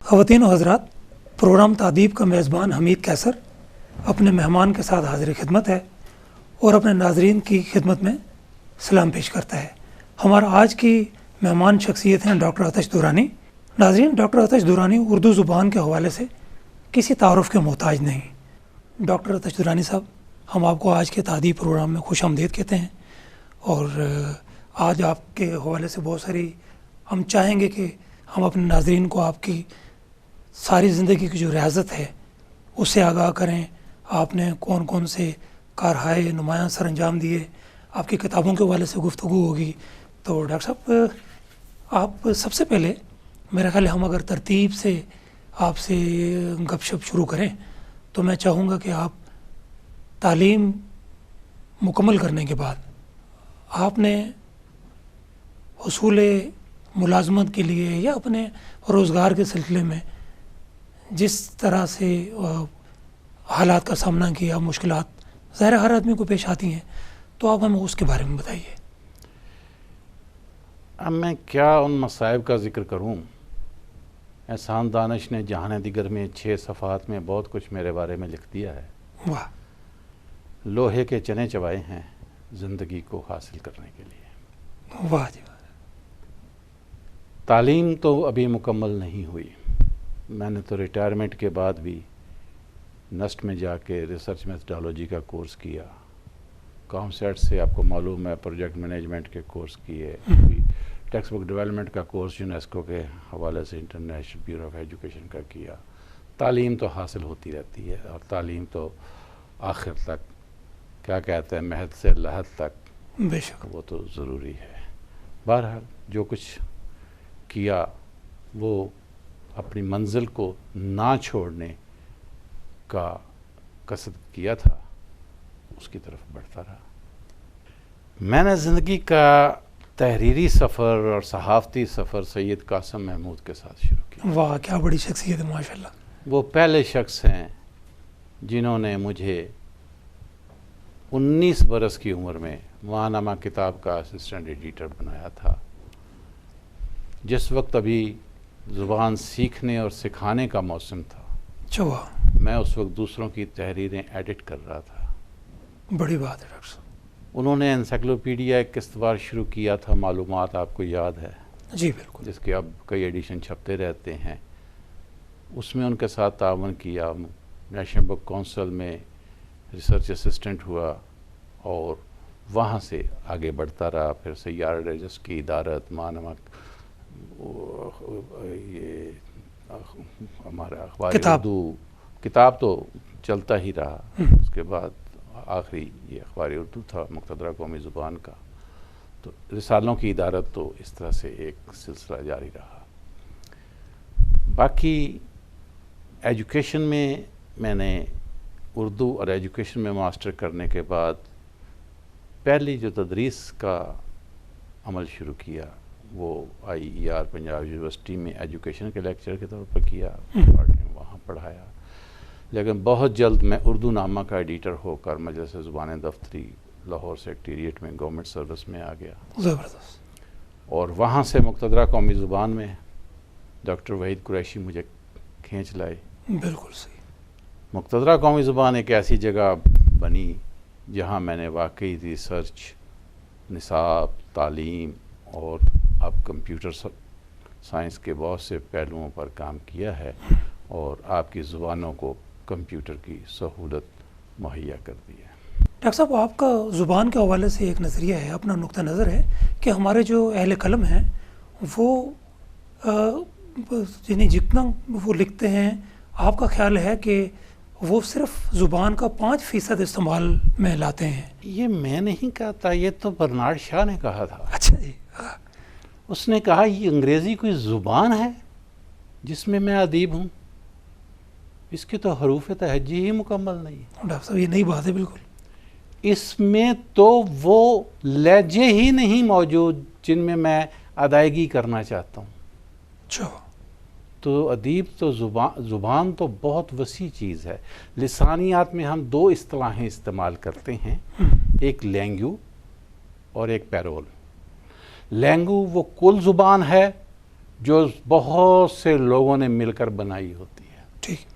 خواتین و حضرات، پروگرام تادیب کا میزبان حمید کیسر اپنے مہمان کے ساتھ حاضر خدمت ہے اور اپنے ناظرین کی خدمت میں سلام پیش کرتا ہے۔ ہمارا آج کی مہمان شخصیت ہیں ڈاکٹر آتش دورانی۔ ناظرین، ڈاکٹر آتش دورانی اردو زبان کے حوالے سے کسی تعارف کے محتاج نہیں۔ ڈاکٹر آتش دورانی صاحب، ہم آپ کو آج کے تادیب پروگرام میں خوش آمدید کہتے ہیں، اور آج آپ کے حوالے سے بہت ساری ہم چاہیں گے کہ ہم اپنے ناظرین کو آپ کی ساری زندگی کی جو ریاضت ہے اس سے آگاہ کریں۔ آپ نے کون کون سے کارہائے نمایاں سر انجام دیے، آپ کی کتابوں کے حوالے سے گفتگو ہوگی۔ تو ڈاکٹر صاحب، آپ سب سے پہلے میرا خیال ہے ہم اگر ترتیب سے آپ سے گپ شپ شروع کریں تو میں چاہوں گا کہ آپ تعلیم مکمل کرنے کے بعد آپ نے حصول ملازمت کے لیے یا اپنے روزگار کے سلسلے میں جس طرح سے حالات کا سامنا کیا، مشکلات ظاہر ہر آدمی کو پیش آتی ہیں، تو آپ ہمیں اس کے بارے میں بتائیے۔ اب میں کیا ان مصائب کا ذکر کروں؟ احسان دانش نے جہان دیگر میں 6 صفحات میں بہت کچھ میرے بارے میں لکھ دیا ہے۔ واہ، لوہے کے چنے چبائے ہیں زندگی کو حاصل کرنے کے لیے۔ واہ جی واہ۔ تعلیم تو ابھی مکمل نہیں ہوئی۔ میں نے تو ریٹائرمنٹ کے بعد بھی نسٹ میں جا کے ریسرچ میتھڈالوجی کا کورس کیا، کام سیٹ سے آپ کو معلوم ہے پروجیکٹ مینجمنٹ کے کورس کیے، ٹیکسٹ بک ڈیولپمنٹ کا کورس یونیسکو کے حوالے سے انٹرنیشنل بیورو آف ایجوکیشن کا کیا۔ تعلیم تو حاصل ہوتی رہتی ہے، اور تعلیم تو آخر تک کیا کہتے ہیں مہد سے لحد تک، بے شک وہ تو ضروری ہے۔ بہرحال جو کچھ کیا وہ اپنی منزل کو نہ چھوڑنے کا قصد کیا تھا، اس کی طرف بڑھتا رہا۔ میں نے زندگی کا تحریری سفر اور صحافتی سفر سید قاسم محمود کے ساتھ شروع کیا۔ واہ، کیا بڑی شخصیت ہے ماشاءاللہ۔ وہ پہلے شخص ہیں جنہوں نے مجھے 19 برس کی عمر میں ماہنامہ کتاب کا اسسٹنٹ ایڈیٹر بنایا تھا، جس وقت ابھی زبان سیکھنے اور سکھانے کا موسم تھا۔ چوا، میں اس وقت دوسروں کی تحریریں ایڈٹ کر رہا تھا۔ بڑی بات ہے ڈاکٹر صاحب۔ انہوں نے انسائکلوپیڈیا ایک قسطوار شروع کیا تھا، معلومات آپ کو یاد ہے، جی بالکل۔ جس کے اب کئی ایڈیشن چھپتے رہتے ہیں۔ اس میں ان کے ساتھ تعاون کیا، نیشنل بک کونسل میں ریسرچ اسسٹنٹ ہوا، اور وہاں سے آگے بڑھتا رہا۔ پھر سیارہ ڈائجسٹ کی ادارت، ماہنامہ، یہ ہمارا اخبار اردو کتاب تو چلتا ہی رہا۔ اس کے بعد آخری یہ اخبار اردو تھا مقتدرہ قومی زبان کا۔ تو رسالوں کی ادارت تو اس طرح سے ایک سلسلہ جاری رہا۔ باقی ایجوکیشن میں نے اردو اور ایجوکیشن میں ماسٹر کرنے کے بعد پہلی جو تدریس کا عمل شروع کیا وہ IER پنجاب یونیورسٹی میں ایجوکیشن کے لیکچر کے طور پر کیا، وہاں پڑھایا۔ لیکن بہت جلد میں اردو نامہ کا ایڈیٹر ہو کر مجلس زبان دفتری لاہور سیکریٹریٹ میں گورنمنٹ سروس میں آ گیا، زبردست۔ اور وہاں سے مقتدرہ قومی زبان میں ڈاکٹر وحید قریشی مجھے کھینچ لائے۔ بالکل صحیح۔ مقتدرہ قومی زبان ایک ایسی جگہ بنی جہاں میں نے واقعی ریسرچ، نصاب، تعلیم اور اب کمپیوٹر سائنس کے بہت سے پہلوؤں پر کام کیا ہے، اور آپ کی زبانوں کو کمپیوٹر کی سہولت مہیا کر دی ہے۔ ڈاکٹر صاحب، آپ کا زبان کے حوالے سے ایک نظریہ ہے، اپنا نقطہ نظر ہے کہ ہمارے جو اہل قلم ہیں وہ یعنی جتنا وہ لکھتے ہیں، آپ کا خیال ہے کہ وہ صرف زبان کا 5% استعمال میں لاتے ہیں؟ یہ میں نہیں کہتا، یہ تو برنارڈ شاہ نے کہا تھا۔ اچھا جی۔ اس نے کہا یہ انگریزی کوئی زبان ہے جس میں میں ادیب ہوں؟ اس کے تو حروف تہجی ہی مکمل نہیں۔ ڈاکٹر صاحب، یہ نئی بات ہے بالکل۔ اس میں تو وہ لہجے ہی نہیں موجود جن میں میں ادائیگی کرنا چاہتا ہوں۔ اچھا۔ تو ادیب تو زبان تو بہت وسیع چیز ہے۔ لسانیات میں ہم 2 اصطلاحیں استعمال کرتے ہیں، ایک لینگو اور ایک پیرول۔ لینگو وہ کل زبان ہے جو بہت سے لوگوں نے مل کر بنائی ہوتی ہے. ٹھیک.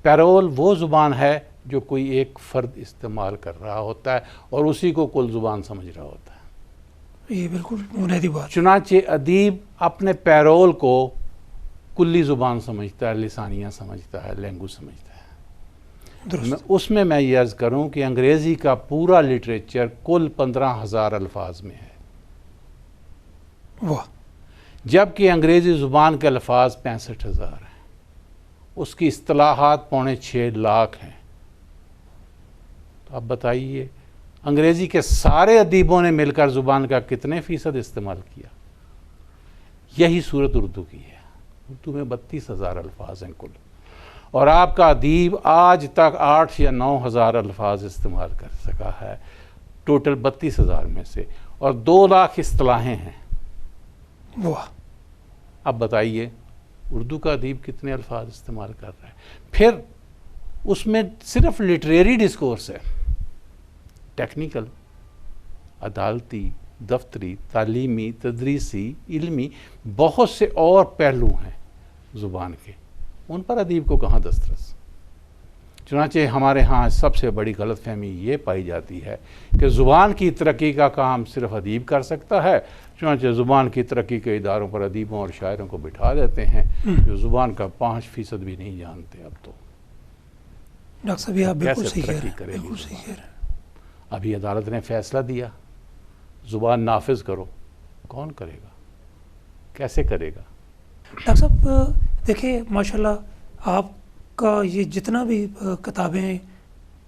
پیرول وہ زبان ہے جو کوئی ایک فرد استعمال کر رہا ہوتا ہے اور اسی کو کل زبان سمجھ رہا ہوتا ہے. یہ بالکل بنیادی بات. چنانچہ ادیب اپنے پیرول کو کلی زبان سمجھتا ہے، لسانیہ سمجھتا ہے، لینگویج سمجھتا ہے. درست. اس میں یہ عرض کروں کہ انگریزی کا پورا لٹریچر کل 15,000 الفاظ میں ہے. واہ. جبکہ انگریزی زبان کے الفاظ 65,000 ہیں. اس کی اصطلاحات 6.25 لاکھ ہیں. تو اب بتائیے انگریزی کے سارے ادیبوں نے مل کر زبان کا کتنے فیصد استعمال کیا؟ یہی صورت اردو کی ہے. اردو میں 32,000 الفاظ ہیں کل، اور آپ کا ادیب آج تک 8 یا 9,000 الفاظ استعمال کر سکا ہے ٹوٹل 32,000 میں سے، اور 2 لاکھ اصطلاحیں ہیں. واہ. اب بتائیے اردو کا ادیب کتنے الفاظ استعمال کر رہا ہے؟ پھر اس میں صرف لٹریری ڈسکورس ہے، ٹیکنیکل، عدالتی، دفتری، تعلیمی، تدریسی، علمی، بہت سے اور پہلو ہیں زبان کے. ان پر ادیب کو کہاں دسترس؟ چنانچہ ہمارے ہاں سب سے بڑی غلط فہمی یہ پائی جاتی ہے کہ زبان کی ترقی کا کام صرف ادیب کر سکتا ہے. چنانچہ زبان کی ترقی کے اداروں پر ادیبوں اور شاعروں کو بٹھا دیتے ہیں جو زبان کا 5% بھی نہیں جانتے. اب تو ڈاکٹر صاحب یہ آپ بالکل کیسے صحیح کہہ رہے ترقی ہیں، کرے گی بالکل صحیح زبان؟ کہہ رہے ہیں. ابھی عدالت نے فیصلہ دیا، زبان نافذ کرو. کون کرے گا؟ کیسے کرے گا؟ ڈاکٹر صاحب دیکھیں ماشاءاللہ آپ کا یہ جتنا بھی کتابیں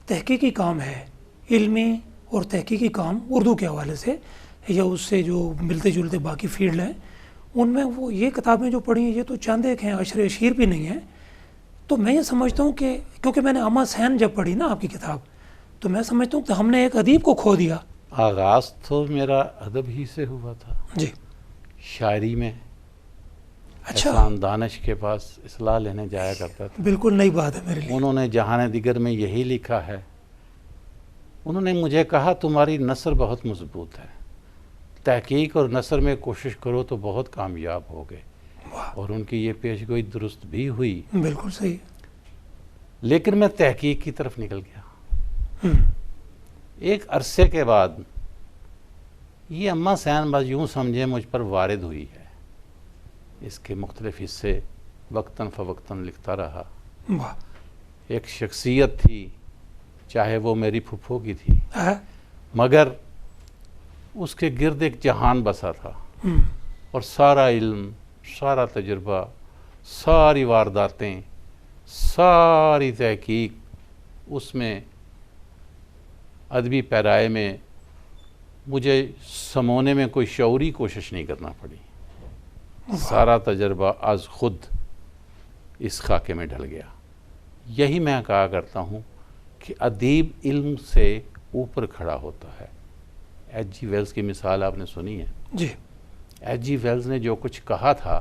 تحقیقی کام ہے، علمی اور تحقیقی کام اردو کے حوالے سے یا اس سے جو ملتے جلتے باقی فیلڈ ہیں، ان میں وہ یہ کتابیں جو پڑھی ہیں یہ تو چند ایک ہیں، عشر اشیر بھی نہیں ہیں. تو میں یہ سمجھتا ہوں کہ کیونکہ میں نے اما حسین جب پڑھی نا آپ کی کتاب، تو میں سمجھتا ہوں کہ ہم نے ایک ادیب کو کھو دیا. آغاز تو میرا ادب ہی سے ہوا تھا. جی. شاعری میں اچھا. احسان دانش کے پاس اصلاح لینے جایا کرتا تھا. بالکل نئی بات ہے میرے لیے. انہوں نے جہان دیگر میں یہی لکھا ہے. انہوں نے مجھے کہا تمہاری نثر بہت مضبوط ہے، تحقیق اور نثر میں کوشش کرو تو بہت کامیاب ہوگے. اور ان کی یہ پیش گوئی درست بھی ہوئی. بالکل صحیح. لیکن میں تحقیق کی طرف نکل گیا. ایک عرصے کے بعد یہ اما حسین بس یوں سمجھے مجھ پر وارد ہوئی ہے. اس کے مختلف حصے وقتاً فوقتاً لکھتا رہا. واہ. ایک شخصیت تھی، چاہے وہ میری پھپھو کی تھی، مگر اس کے گرد ایک جہان بسا تھا، اور سارا علم، سارا تجربہ، ساری وارداتیں، ساری تحقیق اس میں ادبی پیرائے میں مجھے سمونے میں کوئی شعوری کوشش نہیں کرنا پڑی. سارا تجربہ از خود اس خاکے میں ڈھل گیا. یہی میں کہا کرتا ہوں کہ ادیب علم سے اوپر کھڑا ہوتا ہے. ایچ جی ویلز کی مثال آپ نے سنی ہے. جی. ایچ جی ویلز نے جو کچھ کہا تھا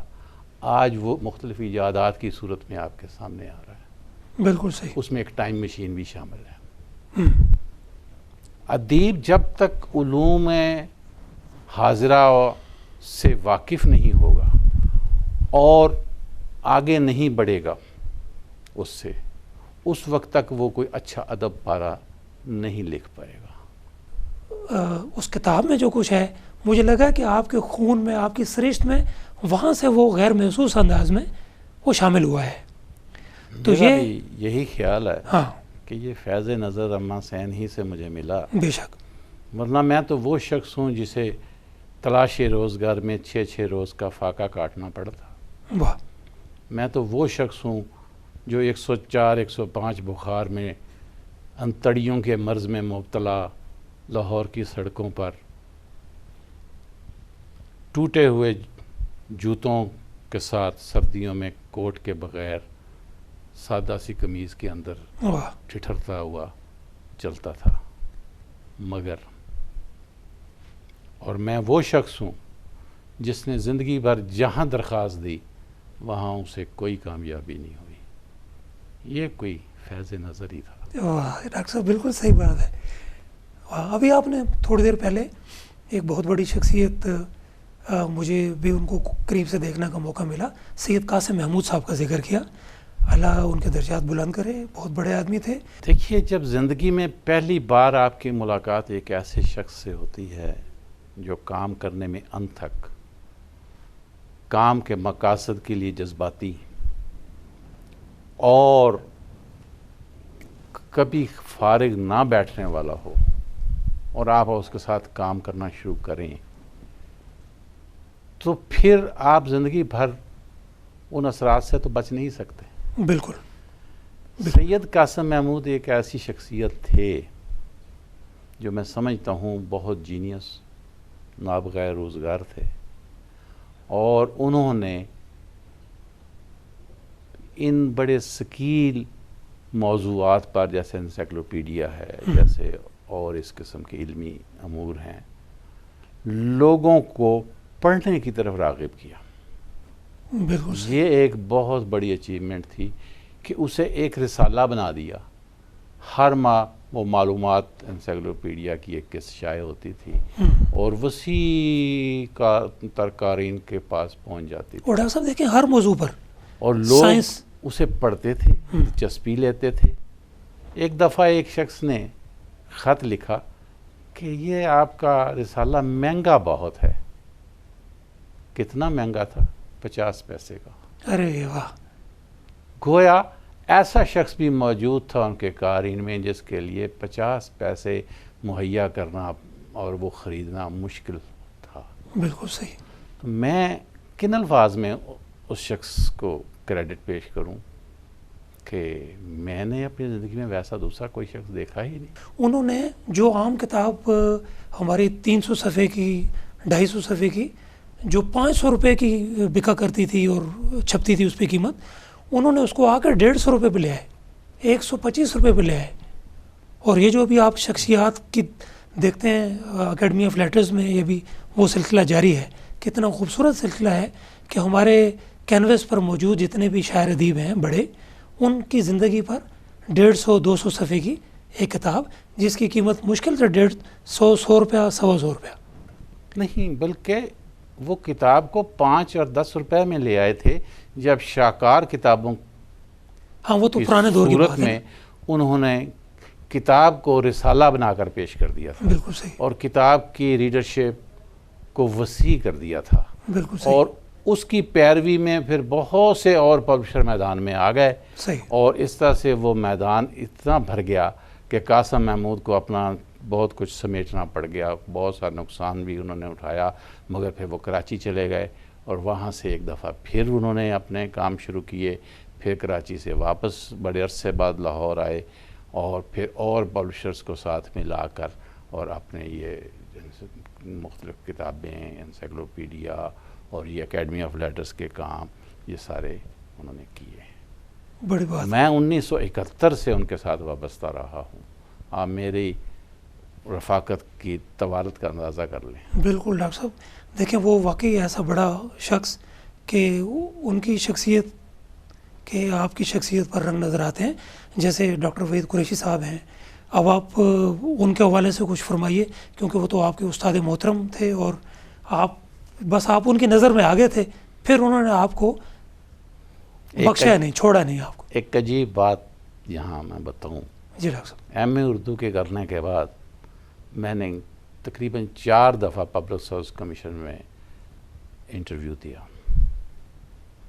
آج وہ مختلف ایجادات کی صورت میں آپ کے سامنے آ رہا ہے. بالکل صحیح. اس میں ایک ٹائم مشین بھی شامل ہے. ادیب جب تک علوم حاضرہ سے واقف نہیں ہوگا اور آگے نہیں بڑھے گا اس سے، اس وقت تک وہ کوئی اچھا ادب پارا نہیں لکھ پائے گا. اس کتاب میں جو کچھ ہے مجھے لگا کہ آپ کے خون میں، آپ کی سرشت میں وہاں سے وہ غیر محسوس انداز میں وہ شامل ہوا ہے. تو میرا یہ بھی یہی خیال ہے ہاں کہ یہ فیض نظر اما حسین ہی سے مجھے ملا. بے شک. ورنہ میں تو وہ شخص ہوں جسے تلاش روزگار میں 6 روز کا فاقہ کاٹنا پڑا تھا. واہ. میں تو وہ شخص ہوں جو 104 105 بخار میں انتڑیوں کے مرض میں مبتلا لاہور کی سڑکوں پر ٹوٹے ہوئے جوتوں کے ساتھ سردیوں میں کوٹ کے بغیر سادہ سی قمیض کے اندر واہ. ٹھٹھرتا ہوا چلتا تھا. مگر اور میں وہ شخص ہوں جس نے زندگی بھر جہاں درخواست دی وہاں اسے کوئی کامیابی نہیں ہوئی. یہ کوئی فیض نظر ہی تھا. واہ ڈاکٹر صاحب بالکل صحیح بات ہے. ابھی آپ نے تھوڑی دیر پہلے ایک بہت بڑی شخصیت مجھے بھی ان کو قریب سے دیکھنے کا موقع ملا. سید قاسم محمود صاحب کا ذکر کیا, اللہ ان کے درجات بلند کرے, بہت بڑے آدمی تھے. دیکھیے, جب زندگی میں پہلی بار آپ کی ملاقات ایک ایسے شخص سے ہوتی ہے جو کام کرنے میں انتھک, کام کے مقاصد کے لیے جذباتی اور کبھی فارغ نہ بیٹھنے والا ہو, اور آپ اس کے ساتھ کام کرنا شروع کریں, تو پھر آپ زندگی بھر ان اثرات سے تو بچ نہیں سکتے. بالکل. سید قاسم محمود ایک ایسی شخصیت تھے جو میں سمجھتا ہوں بہت جینیس, نابغہ روزگار تھے, اور انہوں نے ان بڑے ثقیل موضوعات پر, جیسے انسائکلوپیڈیا ہے, جیسے اور اس قسم کے علمی امور ہیں, لوگوں کو پڑھنے کی طرف راغب کیا. بالکل. یہ ایک بہت بڑی اچیومنٹ تھی کہ اسے ایک رسالہ بنا دیا. ہر ماہ وہ معلومات انسائکلوپیڈیا کی ایک قسط شائع ہوتی تھی اور وسیع ترکارین کے پاس پہنچ جاتی تھی. اور ڈاکٹر صاحب دیکھیں, ہر موضوع پر, اور لوگ اسے پڑھتے تھے, دلچسپی لیتے تھے. ایک دفعہ ایک شخص نے خط لکھا کہ یہ آپ کا رسالہ مہنگا بہت ہے. کتنا مہنگا تھا؟ 50 پیسے کا. ارے واہ. گویا ایسا شخص بھی موجود تھا ان کے قارئین میں جس کے لیے 50 پیسے مہیا کرنا اور وہ خریدنا مشکل تھا. بالکل صحیح. تو میں کن الفاظ میں اس شخص کو کریڈٹ پیش کروں کہ میں نے اپنی زندگی میں ویسا دوسرا کوئی شخص دیکھا ہی نہیں. انہوں نے جو عام کتاب ہماری 300 صفحے کی, 250 صفحے کی, جو 500 روپے کی بکا کرتی تھی اور چھپتی تھی اس پہ قیمت, انہوں نے اس کو آ کر 150 روپے پہ لے آئے, 125 روپے پہ لے آئے. اور یہ جو بھی آپ شخصیات کی دیکھتے ہیں اکیڈمی آف لیٹرز میں, یہ بھی وہ سلسلہ جاری ہے. کتنا خوبصورت سلسلہ ہے کہ ہمارے کینوس پر موجود جتنے بھی شاعر ادیب ہیں بڑے, ان کی زندگی پر 150-200 صفحے کی ایک کتاب, جس کی قیمت مشکل سے 100 روپیہ, 125 روپیہ نہیں, بلکہ وہ کتاب کو 5 اور 10 روپے میں لے آئے تھے جب شاہکار کتابوں ہاں وہ تو پرانے دور کی بات میں انہوں نے کتاب کو رسالہ بنا کر پیش کر دیا تھا. بالکل صحیح. اور کتاب کی ریڈرشپ کو وسیع کر دیا تھا. بالکل صحیح. اور اس کی پیروی میں پھر بہت سے اور پبلشر میدان میں آ گئے. صحیح. اور اس طرح سے وہ میدان اتنا بھر گیا کہ قاسم محمود کو اپنا بہت کچھ سمیٹنا پڑ گیا. بہت سا نقصان بھی انہوں نے اٹھایا, مگر پھر وہ کراچی چلے گئے اور وہاں سے ایک دفعہ پھر انہوں نے اپنے کام شروع کیے. پھر کراچی سے واپس بڑے عرصے بعد لاہور آئے اور پھر اور پبلشرز کو ساتھ ملا کر اور اپنے یہ مختلف کتابیں, انسائکلوپیڈیا اور یہ اکیڈمی آف لیٹرز کے کام, یہ سارے انہوں نے کیے. بڑی بات. میں 1971 سے ان کے ساتھ وابستہ رہا ہوں. آپ میری رفاقت کی توالت کا اندازہ کر لیں. بالکل ڈاکٹر صاحب, دیکھیں وہ واقعی ایسا بڑا شخص کہ ان کی شخصیت کہ آپ کی شخصیت پر رنگ نظر آتے ہیں. جیسے ڈاکٹر وحید قریشی صاحب ہیں, اب آپ ان کے حوالے سے کچھ فرمائیے, کیونکہ وہ تو آپ کے استاد محترم تھے اور آپ ان کی نظر میں آگے تھے, پھر انہوں نے آپ کو بخشا نہیں, چھوڑا نہیں آپ کو. ایک عجیب بات یہاں میں بتاؤں. جی ڈاکٹر صاحب. ایم اے اردو کے کرنے کے بعد میں نے تقریباً 4 دفعہ پبلک سروس کمیشن میں انٹرویو دیا.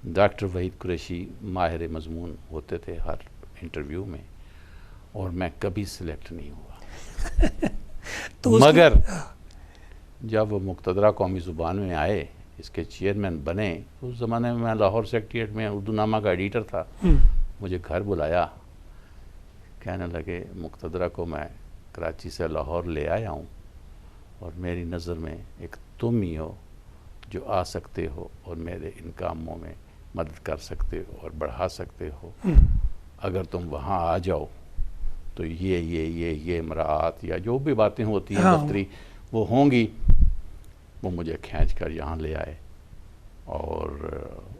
ڈاکٹر وحید قریشی ماہر مضمون ہوتے تھے ہر انٹرویو میں, اور میں کبھی سلیکٹ نہیں ہوا. مگر جب وہ مقتدرہ قومی زبان میں آئے, اس کے چیئرمین بنے, اس زمانے میں میں لاہور سیکریٹریٹ میں اردو نامہ کا ایڈیٹر تھا. مجھے گھر بلایا, کہنے لگے مقتدرہ کو میں کراچی سے لاہور لے آیا ہوں اور میری نظر میں ایک تم ہی ہو جو آ سکتے ہو اور میرے ان کاموں میں مدد کر سکتے ہو اور بڑھا سکتے ہو. اگر تم وہاں آ جاؤ تو یہ مراعات یا جو بھی باتیں ہوتی ہیں دفتری وہ ہوں گی. وہ مجھے کھینچ کر یہاں لے آئے اور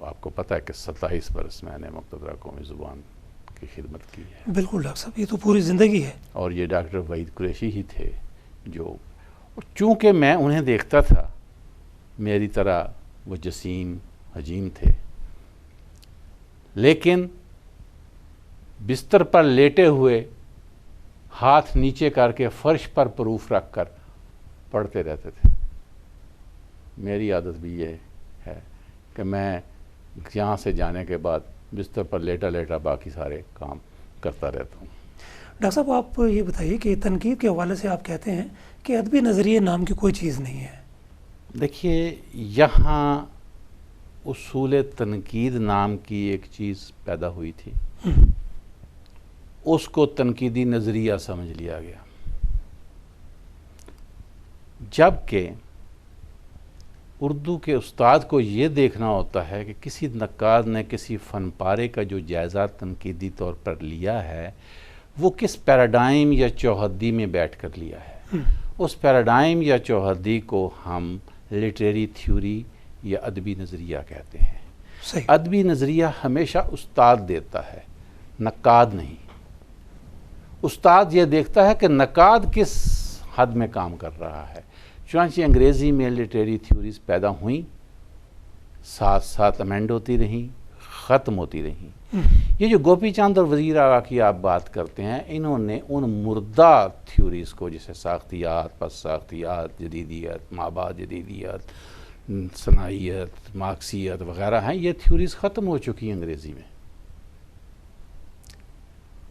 آپ کو پتہ ہے کہ 27 برس میں نے مقتدرہ قومی زبان کی خدمت کی ہے. بالکل ڈاکٹر صاحب, یہ تو پوری زندگی ہے. اور یہ ڈاکٹر وحید قریشی ہی تھے جو, چونکہ میں انہیں دیکھتا تھا میری طرح وہ جسیم حجیم تھے، لیکن بستر پر لیٹے ہوئے ہاتھ نیچے کر کے فرش پر پروف رکھ کر پڑھتے رہتے تھے۔ میری عادت بھی یہ ہے کہ میں یہاں سے جانے کے بعد بستر پر لیٹا لیٹا باقی سارے کام کرتا رہتا ہوں۔ ڈاکٹر صاحب آپ یہ بتائیے کہ تنقید کے حوالے سے آپ کہتے ہیں کہ ادبی نظریے نام کی کوئی چیز نہیں ہے۔ دیکھیے، یہاں اصول تنقید نام کی ایک چیز پیدا ہوئی تھی، اس کو تنقیدی نظریہ سمجھ لیا گیا، جبکہ اردو کے استاد کو یہ دیکھنا ہوتا ہے کہ کسی نقاد نے کسی فن پارے کا جو جائزہ تنقیدی طور پر لیا ہے وہ کس پیراڈائم یا چوہدی میں بیٹھ کر لیا ہے۔ اس پیراڈائم یا چوہدی کو ہم لٹریری تھیوری یا ادبی نظریہ کہتے ہیں۔ صحیح۔ ادبی نظریہ ہمیشہ استاد دیتا ہے، نقاد نہیں۔ استاد یہ دیکھتا ہے کہ نقاد کس حد میں کام کر رہا ہے۔ چنانچہ انگریزی میں لٹریری تھیوریز پیدا ہوئیں، ساتھ ساتھ امینڈ ہوتی رہیں، ختم ہوتی رہیں۔ یہ جو گوپی چاند اور وزیر آغا کی آپ بات کرتے ہیں، انہوں نے ان مردہ تھیوریز کو، جیسے ساختیات، پس ساختیات، جدیدیت، مابعد جدیدیت، صناعیت، مارکسیت وغیرہ ہیں، یہ تھیوریز ختم ہو چکی ہیں انگریزی میں۔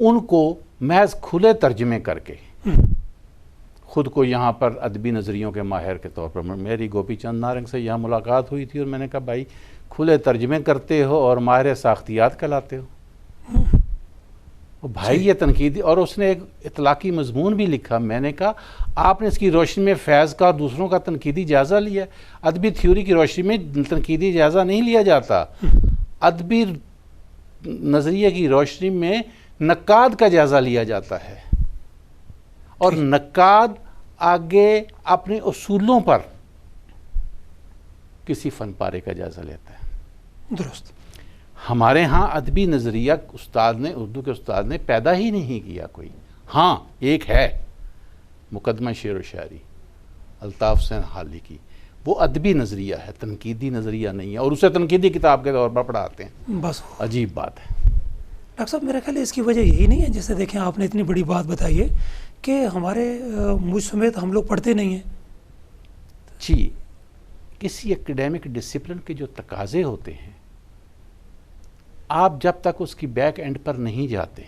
ان کو محض کھلے ترجمے کر کے خود کو یہاں پر ادبی نظریوں کے ماہر کے طور پر، میری گوپی چند نارنگ سے یہاں ملاقات ہوئی تھی اور میں نے کہا بھائی کھلے ترجمے کرتے ہو اور ماہر ساختیات کہلاتے ہو۔ بھائی یہ تنقیدی، اور اس نے ایک اطلاقی مضمون بھی لکھا۔ میں نے کہا آپ نے اس کی روشنی میں فیض کا اور دوسروں کا تنقیدی جائزہ لیا؟ ادبی تھیوری کی روشنی میں تنقیدی جائزہ نہیں لیا جاتا، ادبی نظریے کی روشنی میں نقاد کا جائزہ لیا جاتا ہے، اور نقاد آگے اپنے اصولوں پر کسی فن پارے کا جائزہ لیتا ہے۔ درست۔ ہمارے ہاں ادبی نظریہ استاد نے، اردو کے استاد نے پیدا ہی نہیں کیا کوئی۔ ہاں ایک ہے، مقدمہ شعر و شاعری، الطاف حسین حالی کی، وہ ادبی نظریہ ہے، تنقیدی نظریہ نہیں ہے، اور اسے تنقیدی کتاب کے طور پر پڑھاتے ہیں۔ بس عجیب بات ہے۔ ڈاکٹر صاحب میرا خیال ہے اس کی وجہ یہی نہیں ہے، جیسے دیکھیں آپ نے اتنی بڑی بات بتائی ہے کہ ہمارے مجھ سمیت ہم لوگ پڑھتے نہیں ہیں۔ جی، کسی ایکڈیمک ڈسپلن کے جو تقاضے ہوتے ہیں، آپ جب تک اس کی بیک اینڈ پر نہیں جاتے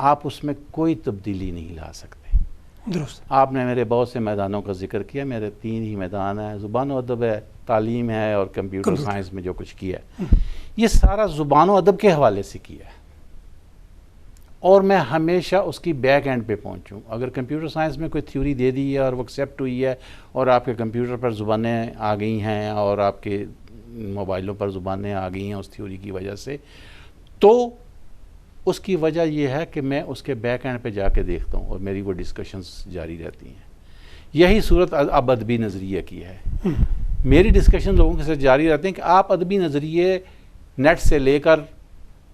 آپ اس میں کوئی تبدیلی نہیں لا سکتے۔ درست۔ آپ نے میرے بہت سے میدانوں کا ذکر کیا، میرے 3 ہی میدان ہیں، زبان و ادب ہے، تعلیم ہے، اور کمپیوٹر سائنس میں جو کچھ کیا ہے، یہ سارا زبان و ادب کے حوالے سے کیا ہے، اور میں ہمیشہ اس کی بیک اینڈ پہ پہنچوں۔ اگر کمپیوٹر سائنس میں کوئی تھیوری دے دی ہے اور وہ ایکسیپٹ ہوئی ہے، اور آپ کے کمپیوٹر پر زبانیں آ گئی ہیں اور آپ کے موبائلوں پر زبانیں آ گئی ہیں اس تھیوری کی وجہ سے، تو اس کی وجہ یہ ہے کہ میں اس کے بیک اینڈ پہ جا کے دیکھتا ہوں، اور میری وہ ڈسکشنز جاری رہتی ہیں۔ یہی صورت اب ادبی نظریے کی ہے۔ میری ڈسکشن لوگوں کے ساتھ جاری رہتے ہیں کہ آپ ادبی نظریے نیٹ سے لے کر،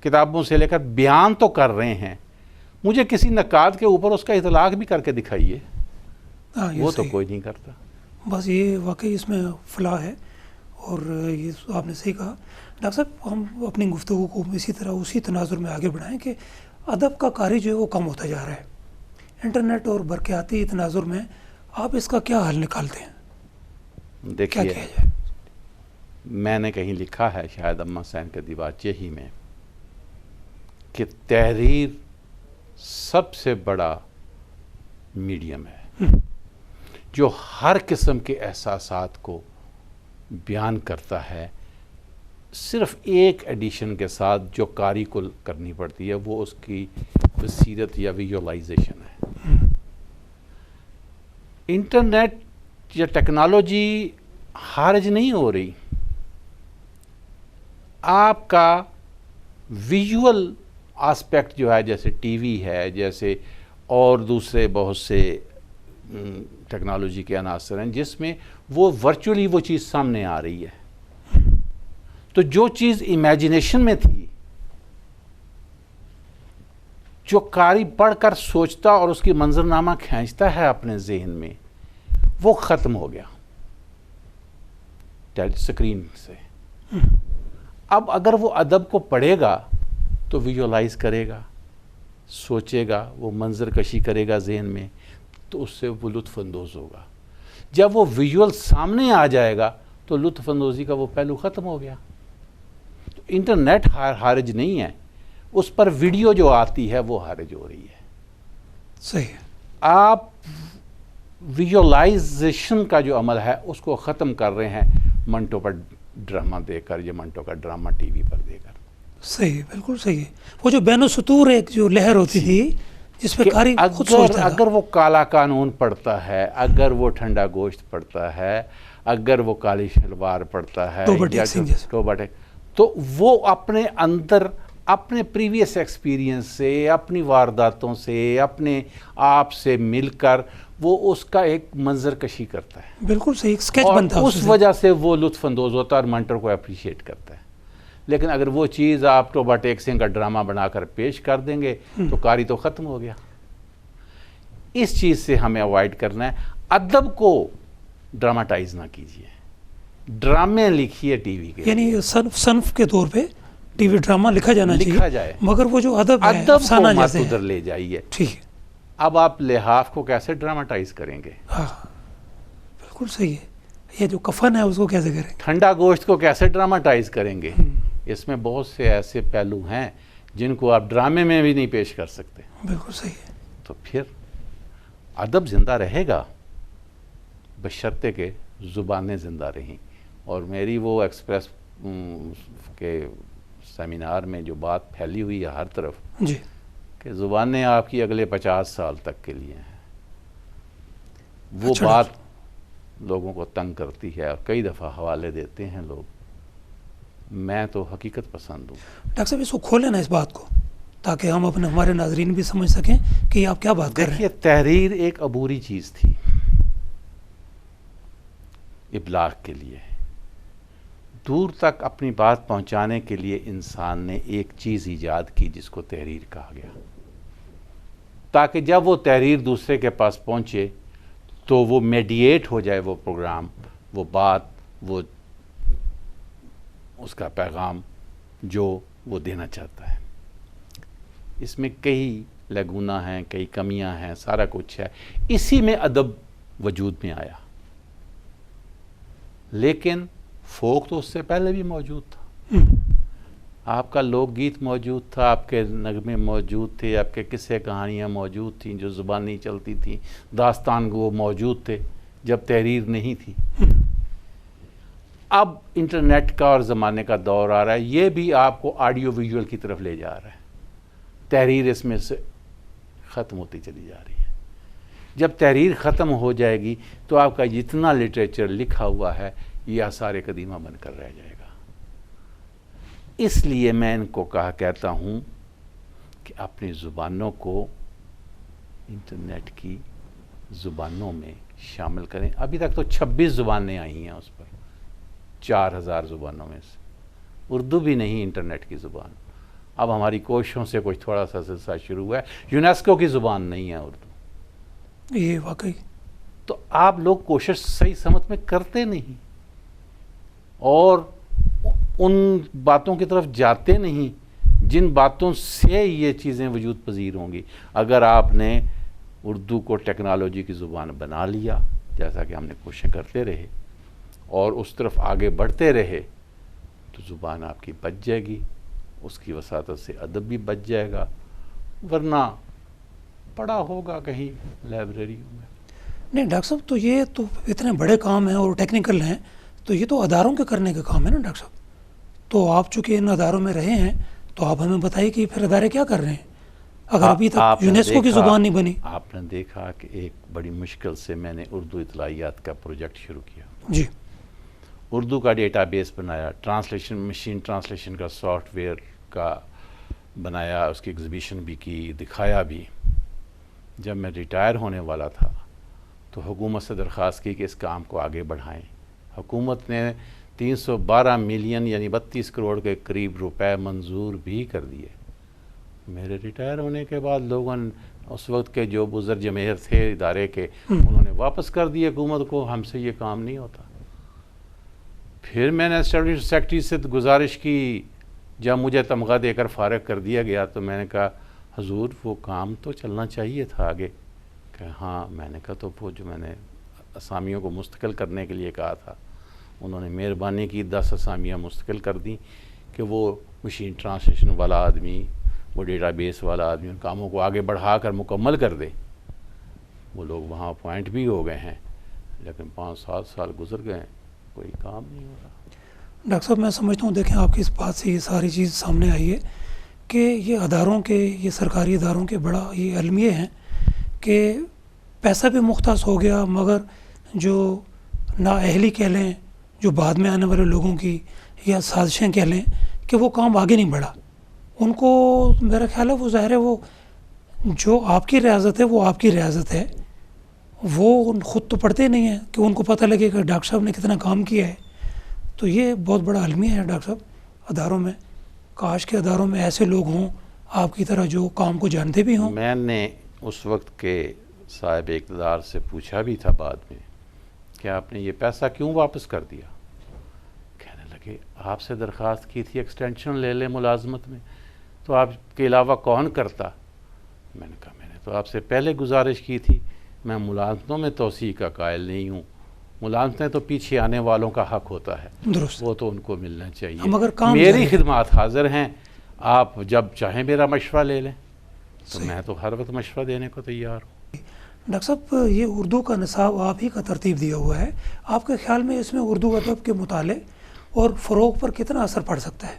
کتابوں سے لے کر بیان تو کر رہے ہیں، مجھے کسی نقاد کے اوپر اس کا اطلاق بھی کر کے دکھائیے۔ وہ تو کوئی نہیں کرتا۔ بس یہ واقعی اس میں فلاح ہے، اور یہ آپ نے صحیح کہا۔ ڈاکٹر صاحب ہم اپنی گفتگو کو اسی طرح اسی تناظر میں آگے بڑھائیں کہ ادب کا کاری جو ہے وہ کم ہوتا جا رہا ہے۔ انٹرنیٹ اور برقیاتی تناظر میں آپ اس کا کیا حل نکالتے ہیں؟ دیکھیے، کیا کیا جائے؟ میں نے کہیں لکھا ہے، شاید اما حسین کے دیباچے ہی میں، کہ تحریر سب سے بڑا میڈیم ہے جو ہر قسم کے احساسات کو بیان کرتا ہے۔ صرف ایک ایڈیشن کے ساتھ جو کاری کو کرنی پڑتی ہے وہ اس کی بصیرت یا ویژولائزیشن ہے۔ انٹرنیٹ یا ٹیکنالوجی حارج نہیں ہو رہی، آپ کا ویژول آسپیکٹ جو ہے، جیسے ٹی وی ہے، جیسے اور دوسرے بہت سے ٹیکنالوجی کے عناصر ہیں جس میں وہ ورچولی وہ چیز سامنے آ رہی ہے، تو جو چیز امیجنیشن میں تھی، جو قاری پڑھ کر سوچتا اور اس کی منظرنامہ کھینچتا ہے اپنے ذہن میں، وہ ختم ہو گیا۔ اسکرین سے. اب اگر وہ ادب کو پڑھے گا تو ویژولائز کرے گا, سوچے گا, وہ منظر کشی کرے گا ذہن میں, تو اس سے وہ لطف اندوز ہوگا. جب وہ ویژول سامنے آ جائے گا تو لطف اندوزی کا وہ پہلو ختم ہو گیا. تو انٹرنیٹ حارج نہیں ہے, اس پر ویڈیو جو آتی ہے وہ حارج ہو رہی ہے. صحیح. آپ ویژولائزیشن کا جو عمل ہے اس کو ختم کر رہے ہیں منٹو پر ڈرامہ دے کر, یا منٹو کا ڈرامہ ٹی وی پر دے کر. صحیح, بالکل صحیح ہے. وہ جو بین السطور ایک جو لہر ہوتی تھی جس پہ قاری خود سوچتا تھا, اگر وہ کالا قانون پڑھتا ہے, اگر وہ ٹھنڈا گوشت پڑھتا ہے, اگر وہ کالی شلوار پڑھتا ہے, تو وہ اپنے اندر اپنے پریویس ایکسپیرینس سے, اپنی وارداتوں سے, اپنے آپ سے مل کر وہ اس کا ایک منظر کشی کرتا ہے. بالکل صحیح, ایک اسکیچ بنتا ہے, اس وجہ سے وہ لطف اندوز ہوتا ہے اور منٹر کو اپریشیٹ کرتا ہے. لیکن اگر وہ چیز آپ ٹوبا ٹیک سنگھ کا ڈرامہ بنا کر پیش کر دیں گے تو قاری تو ختم ہو گیا. اس چیز سے ہمیں اوائڈ کرنا ہے. ادب کو ڈراماٹائز نہ کیجیے, ڈرامے لکھیے ٹی وی کے, یعنی صنف کے طور پہ ٹی وی ڈرامہ لکھا جائے, مگر وہ جو ادب ہے کو مت ادھر لے جائیے. ٹھیک ہے. اب آپ لحاف کو کیسے ڈراماٹائز کریں گے؟ ہاں بالکل صحیح ہے. یہ جو کفن ہے اس کو کیسے کریں گے؟ ٹھنڈا گوشت کو کیسے ڈراماٹائز کریں گے؟ اس میں بہت سے ایسے پہلو ہیں جن کو آپ ڈرامے میں بھی نہیں پیش کر سکتے. بالکل صحیح ہے. تو پھر ادب زندہ رہے گا بشرطے کہ زبانیں زندہ رہیں. اور میری وہ ایکسپریس کے سیمینار میں جو بات پھیلی ہوئی ہے ہر طرف, جی, کہ زبانیں آپ کی اگلے 50 سال تک کے لیے ہیں, وہ بات لوگوں کو تنگ کرتی ہے اور کئی دفعہ حوالے دیتے ہیں لوگ. میں تو حقیقت پسند ہوں. ڈاکٹر صاحب اس کو کھولیں نا, اس بات کو, تاکہ ہم اپنے ہمارے ناظرین بھی سمجھ سکیں کہ آپ کیا بات کر رہے ہیں. دیکھیے, تحریر ایک عبوری چیز تھی ابلاغ کے لیے. دور تک اپنی بات پہنچانے کے لیے انسان نے ایک چیز ایجاد کی جس کو تحریر کہا گیا, تاکہ جب وہ تحریر دوسرے کے پاس پہنچے تو وہ میڈییٹ ہو جائے, وہ پروگرام, وہ بات, وہ اس کا پیغام جو وہ دینا چاہتا ہے. اس میں کئی لگونا ہیں, کئی کمیاں ہیں, سارا کچھ ہے. اسی میں ادب وجود میں آیا, لیکن فوک تو اس سے پہلے بھی موجود تھا. آپ کا لوک گیت موجود تھا, آپ کے نغمے موجود تھے, آپ کے قصے کہانیاں موجود تھیں جو زبانی چلتی تھیں, داستان وہ موجود تھے جب تحریر نہیں تھی. اب انٹرنیٹ کا اور زمانے کا دور آ رہا ہے, یہ بھی آپ کو آڈیو ویژول کی طرف لے جا رہا ہے. تحریر اس میں سے ختم ہوتی چلی جا رہی ہے. جب تحریر ختم ہو جائے گی تو آپ کا جتنا لٹریچر لکھا ہوا ہے یہ آثار قدیمہ بن کر رہ جائے گا. اس لیے میں ان کو کہتا ہوں کہ اپنی زبانوں کو انٹرنیٹ کی زبانوں میں شامل کریں. ابھی تک تو 26 زبانیں آئی ہیں اس پر, 4000 زبانوں میں سے. اردو بھی نہیں انٹرنیٹ کی زبان. اب ہماری کوششوں سے کچھ تھوڑا سا سلسلہ شروع ہوا ہے. یونیسکو کی زبان نہیں ہے اردو. یہ واقعی. تو آپ لوگ کوشش صحیح سمت میں کرتے نہیں اور ان باتوں کی طرف جاتے نہیں جن باتوں سے یہ چیزیں وجود پذیر ہوں گی. اگر آپ نے اردو کو ٹیکنالوجی کی زبان بنا لیا, جیسا کہ ہم نے کوششیں کرتے رہے اور اس طرف آگے بڑھتے رہے, تو زبان آپ کی بچ جائے گی. اس کی وساطت سے ادب بھی بچ جائے گا, ورنہ پڑا ہوگا کہیں لائبریریوں میں. نہیں ڈاکٹر صاحب, تو یہ تو اتنے بڑے کام ہیں اور ٹیکنیکل ہیں, تو یہ تو اداروں کے کرنے کا کام ہے نا ڈاکٹر صاحب. تو آپ چونکہ ان اداروں میں رہے ہیں تو آپ ہمیں بتائیے کہ پھر ادارے کیا کر رہے ہیں اگر ابھی تک یونیسکو کی زبان نہیں بنی. آپ نے دیکھا کہ ایک بڑی مشکل سے میں نے اردو اطلاعیات کا پروجیکٹ شروع کیا. جی, اردو کا ڈیٹا بیس بنایا, ٹرانسلیشن مشین ٹرانسلیشن کا سافٹ ویئر کا بنایا, اس کی ایگزیبیشن بھی کی, دکھایا بھی. جب میں ریٹائر ہونے والا تھا تو حکومت سے درخواست کی کہ اس کام کو آگے بڑھائیں. حکومت نے 312 ملین یعنی 32 کروڑ کے قریب روپے منظور بھی کر دیے. میرے ریٹائر ہونے کے بعد لوگوں نے اس وقت کے جو بزرگ جماہیر تھے ادارے کے, انہوں نے واپس کر دیے حکومت کو, ہم سے یہ کام نہیں ہوتا. پھر میں نے اسٹیبلشمنٹ سیکرٹری سے گزارش کی، جب مجھے تمغہ دے کر فارغ کر دیا گیا تو میں نے کہا حضور وہ کام تو چلنا چاہیے تھا آگے. کہ ہاں. میں نے کہا تو وہ جو میں نے اسامیوں کو مستقل کرنے کے لیے کہا تھا انہوں نے مہربانی کی 10 اسامیاں مستقل کر دیں کہ وہ مشین ٹرانسلیشن والا آدمی، وہ ڈیٹا بیس والا آدمی ان کاموں کو آگے بڑھا کر مکمل کر دے. وہ لوگ وہاں اپوائنٹ بھی ہو گئے ہیں، لیکن 5-7 سال گزر گئے ہیں، کوئی کام نہیں ہو رہا. ڈاکٹر صاحب میں سمجھتا ہوں، دیکھیں آپ کی اس بات سے یہ ساری چیز سامنے آئی ہے کہ یہ اداروں کے، یہ سرکاری اداروں کے بڑا یہ المیہ ہیں کہ پیسہ بھی مختص ہو گیا، مگر جو نااہلی کہہ لیں، جو بعد میں آنے والے لوگوں کی یا سازشیں کہہ لیں، کہ وہ کام آگے نہیں بڑھا. ان کو میرا خیال ہے وہ ظاہر ہے وہ جو آپ کی ریاست ہے وہ آپ کی ریاست ہے، وہ خود تو پڑھتے نہیں ہیں کہ ان کو پتہ لگے کہ ڈاکٹر صاحب نے کتنا کام کیا ہے. تو یہ بہت بڑا المیہ ہے ڈاکٹر صاحب اداروں میں. کاش کے اداروں میں ایسے لوگ ہوں آپ کی طرح جو کام کو جانتے بھی ہوں. میں نے اس وقت کے صاحب اقتدار سے پوچھا بھی تھا بعد میں کہ آپ نے یہ پیسہ کیوں واپس کر دیا؟ کہنے لگے آپ سے درخواست کی تھی ایکسٹینشن لے لیں ملازمت میں، تو آپ کے علاوہ کون کرتا؟ میں نے کہا میں نے تو آپ سے پہلے گزارش کی تھی، میں ملازمتوں میں توسیع کا قائل نہیں ہوں. ملازمتیں تو پیچھے آنے والوں کا حق ہوتا ہے، درست. وہ تو ان کو ملنا چاہیے. مگر کام میری خدمات حاضر ہیں، آپ جب چاہیں میرا مشورہ لے لیں، تو میں تو ہر وقت مشورہ دینے کو تیار ہوں. ڈاکٹر صاحب یہ اردو کا نصاب آپ ہی کا ترتیب دیا ہوا ہے، آپ کے خیال میں اس میں اردو ادب کے مطالعے اور فروغ پر کتنا اثر پڑ سکتا ہے؟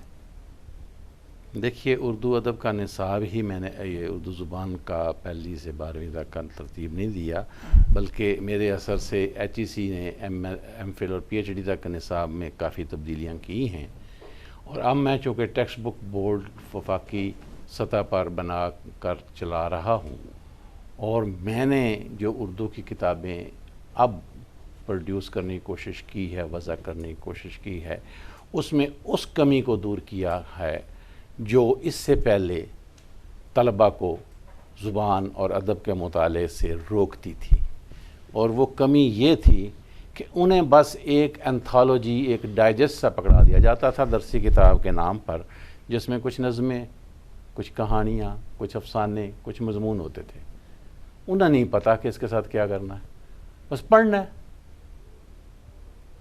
دیکھیے اردو ادب کا نصاب ہی میں نے یہ اردو زبان کا 1 سے 12ویں تک کا ترتیب نہیں دیا، بلکہ میرے اثر سے HEC نے ایم فل اور PhD تک کے نصاب میں کافی تبدیلیاں کی ہیں. اور اب میں چونکہ ٹیکسٹ بک بورڈ وفاقی سطح پر بنا کر چلا رہا ہوں، اور میں نے جو اردو کی کتابیں اب پروڈیوس کرنے کی کوشش کی ہے، وضع کرنے کی کوشش کی ہے، اس میں اس کمی کو دور کیا ہے جو اس سے پہلے طلباء کو زبان اور ادب کے مطالعے سے روکتی تھی. اور وہ کمی یہ تھی کہ انہیں بس ایک انتھالوجی، ایک ڈائجسٹ سا پکڑا دیا جاتا تھا درسی کتاب کے نام پر، جس میں کچھ نظمیں، کچھ کہانیاں، کچھ افسانے، کچھ مضمون ہوتے تھے. انہیں نہیں پتا کہ اس کے ساتھ کیا کرنا ہے، بس پڑھنا ہے.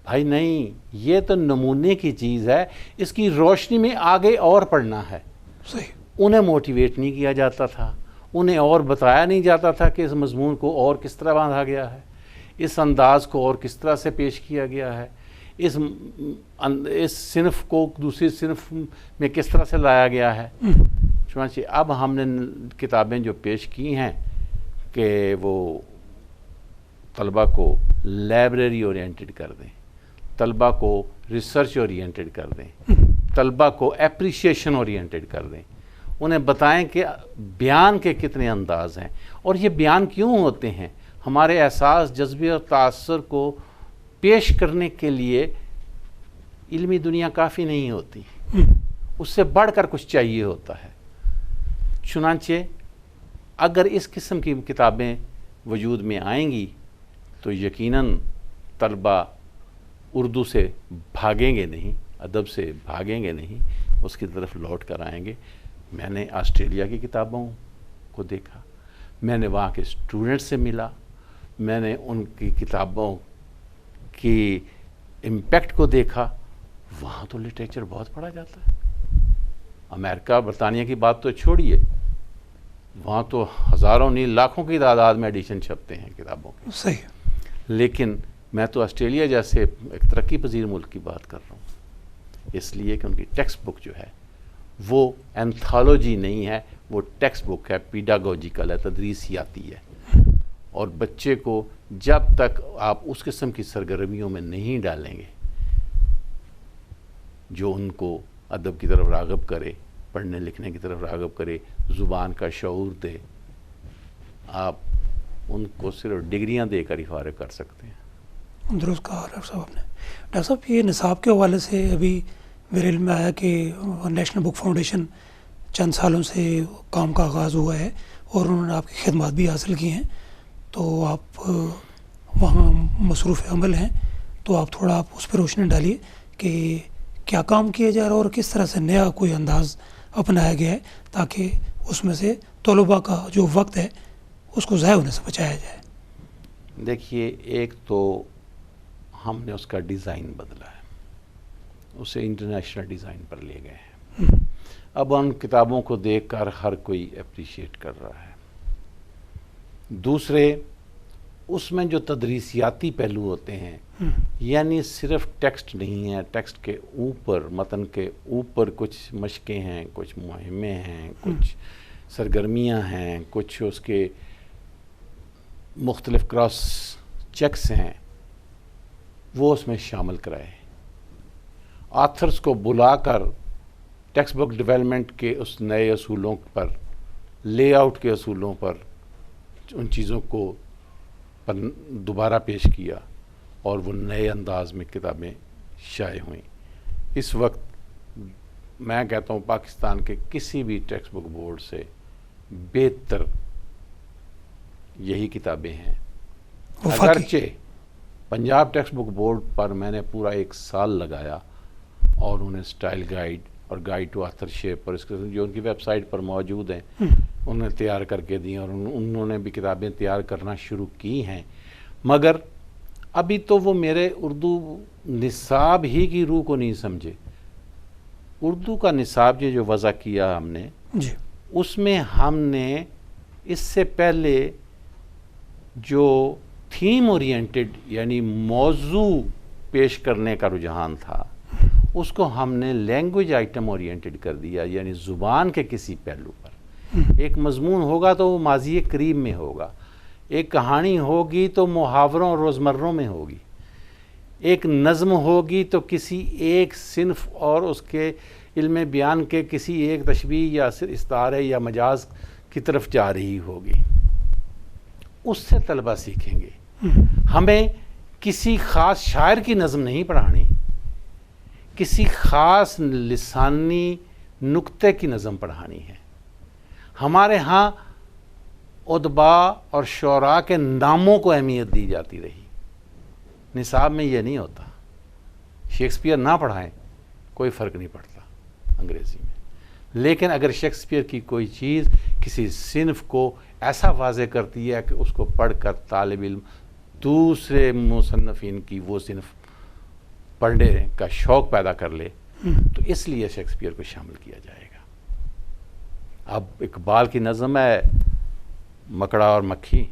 بھائی نہیں، یہ تو نمونے کی چیز ہے، اس کی روشنی میں آگے اور پڑھنا ہے. صحیح. انہیں موٹیویٹ نہیں کیا جاتا تھا، انہیں اور بتایا نہیں جاتا تھا کہ اس مضمون کو اور کس طرح باندھا گیا ہے، اس انداز کو اور کس طرح سے پیش کیا گیا ہے، اس صنف کو دوسری صنف میں کس طرح سے لایا گیا ہے. چنانچہ اب ہم نے کتابیں جو پیش کی ہیں کہ وہ طلباء کو لائبریری اورینٹڈ کر دیں، طلباء کو ریسرچ اورینٹڈ کر دیں، طلباء کو اپریشیشن اورینٹڈ کر دیں. انہیں بتائیں کہ بیان کے کتنے انداز ہیں اور یہ بیان کیوں ہوتے ہیں. ہمارے احساس، جذبے اور تاثر کو پیش کرنے کے لیے علمی دنیا کافی نہیں ہوتی، اس سے بڑھ کر کچھ چاہیے ہوتا ہے. چنانچہ اگر اس قسم کی کتابیں وجود میں آئیں گی تو یقیناً طلباء اردو سے بھاگیں گے نہیں، ادب سے بھاگیں گے نہیں، اس کی طرف لوٹ کر آئیں گے. میں نے آسٹریلیا کی کتابوں کو دیکھا، میں نے وہاں کے اسٹوڈنٹ سے ملا، میں نے ان کی کتابوں کی امپیکٹ کو دیکھا. وہاں تو لٹریچر بہت پڑھا جاتا ہے. امریکہ برطانیہ کی بات تو چھوڑیے، وہاں تو ہزاروں نہیں لاکھوں کی تعداد میں ایڈیشن چھپتے ہیں کتابوں کے. صحیح. لیکن میں تو آسٹریلیا جیسے ایک ترقی پذیر ملک کی بات کر رہا ہوں، اس لیے کہ ان کی ٹیکسٹ بک جو ہے وہ انتھالوجی نہیں ہے، وہ ٹیکسٹ بک ہے، پیڈاگوجیکل ہے، تدریسیاتی ہے. اور بچے کو جب تک آپ اس قسم کی سرگرمیوں میں نہیں ڈالیں گے جو ان کو ادب کی طرف راغب کرے، پڑھنے لکھنے کی طرف راغب کرے، زبان کا شعور دے، آپ ان کو صرف ڈگریاں دے کر ہی فارغ کر سکتے ہیں. درست کہا ڈاکٹر صاحب نے. ڈاکٹر صاحب یہ نصاب کے حوالے سے ابھی میرے علم میں آیا کہ نیشنل بک فاؤنڈیشن چند سالوں سے کام کا آغاز ہوا ہے اور انہوں نے آپ کی خدمات بھی حاصل کی ہیں، تو آپ وہاں مصروف عمل ہیں، تو آپ تھوڑا اس پہ روشنی ڈالیے کہ کیا کام کیا جا رہا ہے اور کس طرح سے نیا کوئی انداز اپنایا گیا ہے تاکہ اس میں سے طلباء کا جو وقت ہے اس کو ضائع ہونے سے بچایا جائے؟ دیکھیے، ایک تو ہم نے اس کا ڈیزائن بدلا ہے، اسے انٹرنیشنل ڈیزائن پر لے گئے ہیں. اب ان کتابوں کو دیکھ کر ہر کوئی اپریشیٹ کر رہا ہے. دوسرے، اس میں جو تدریسیاتی پہلو ہوتے ہیں، یعنی صرف ٹیکسٹ نہیں ہے، ٹیکسٹ کے اوپر، متن کے اوپر کچھ مشقیں ہیں، کچھ مہمیں ہیں، کچھ سرگرمیاں ہیں، کچھ اس کے مختلف کراس چیکس ہیں، وہ اس میں شامل کرائے. آتھرز کو بلا کر ٹیکسٹ بک ڈیولپمنٹ کے اس نئے اصولوں پر، لے آؤٹ کے اصولوں پر، ان چیزوں کو دوبارہ پیش کیا اور وہ نئے انداز میں کتابیں شائع ہوئیں. اس وقت میں کہتا ہوں پاکستان کے کسی بھی ٹیکسٹ بک بورڈ سے بہتر یہی کتابیں ہیں. اگرچہ پنجاب ٹیکسٹ بک بورڈ پر میں نے پورا 1 سال لگایا اور انہیں سٹائل گائیڈ اور گائیڈ ٹو آتھرشپ اور اس کے جو ان کی ویب سائٹ پر موجود ہیں انہیں تیار کر کے دی، اور انہوں نے بھی کتابیں تیار کرنا شروع کی ہیں. مگر ابھی تو وہ میرے اردو نصاب ہی کی روح کو نہیں سمجھے. اردو کا نصاب جو وضع کیا ہم نے، اس میں ہم نے اس سے پہلے جو تھیم اورینٹڈ یعنی موضوع پیش کرنے کا رجحان تھا، اس کو ہم نے لینگویج آئٹم اورینٹڈ کر دیا، یعنی زبان کے کسی پہلو پر. ایک مضمون ہوگا تو وہ ماضی قریب میں ہوگا، ایک کہانی ہوگی تو محاوروں اور روزمروں میں ہوگی، ایک نظم ہوگی تو کسی ایک صنف اور اس کے علم بیان کے کسی ایک تشبیہ یا استعارے یا مجاز کی طرف جا رہی ہوگی. اس سے طلبہ سیکھیں گے. ہمیں کسی خاص شاعر کی نظم نہیں پڑھانی، کسی خاص لسانی نکتے کی نظم پڑھانی ہے. ہمارے ہاں ادباء اور شعراء کے ناموں کو اہمیت دی جاتی رہی. نصاب میں یہ نہیں ہوتا. شیکسپیئر نہ پڑھائیں کوئی فرق نہیں پڑتا انگریزی میں، لیکن اگر شیکسپیئر کی کوئی چیز کسی صنف کو ایسا واضح کرتی ہے کہ اس کو پڑھ کر طالب علم دوسرے مصنفین کی وہ صنف پڑھنے کا شوق پیدا کر لے، تو اس لیے شیکسپیئر کو شامل کیا جائے گا. اب اقبال کی نظم ہے مکڑا اور مکھی،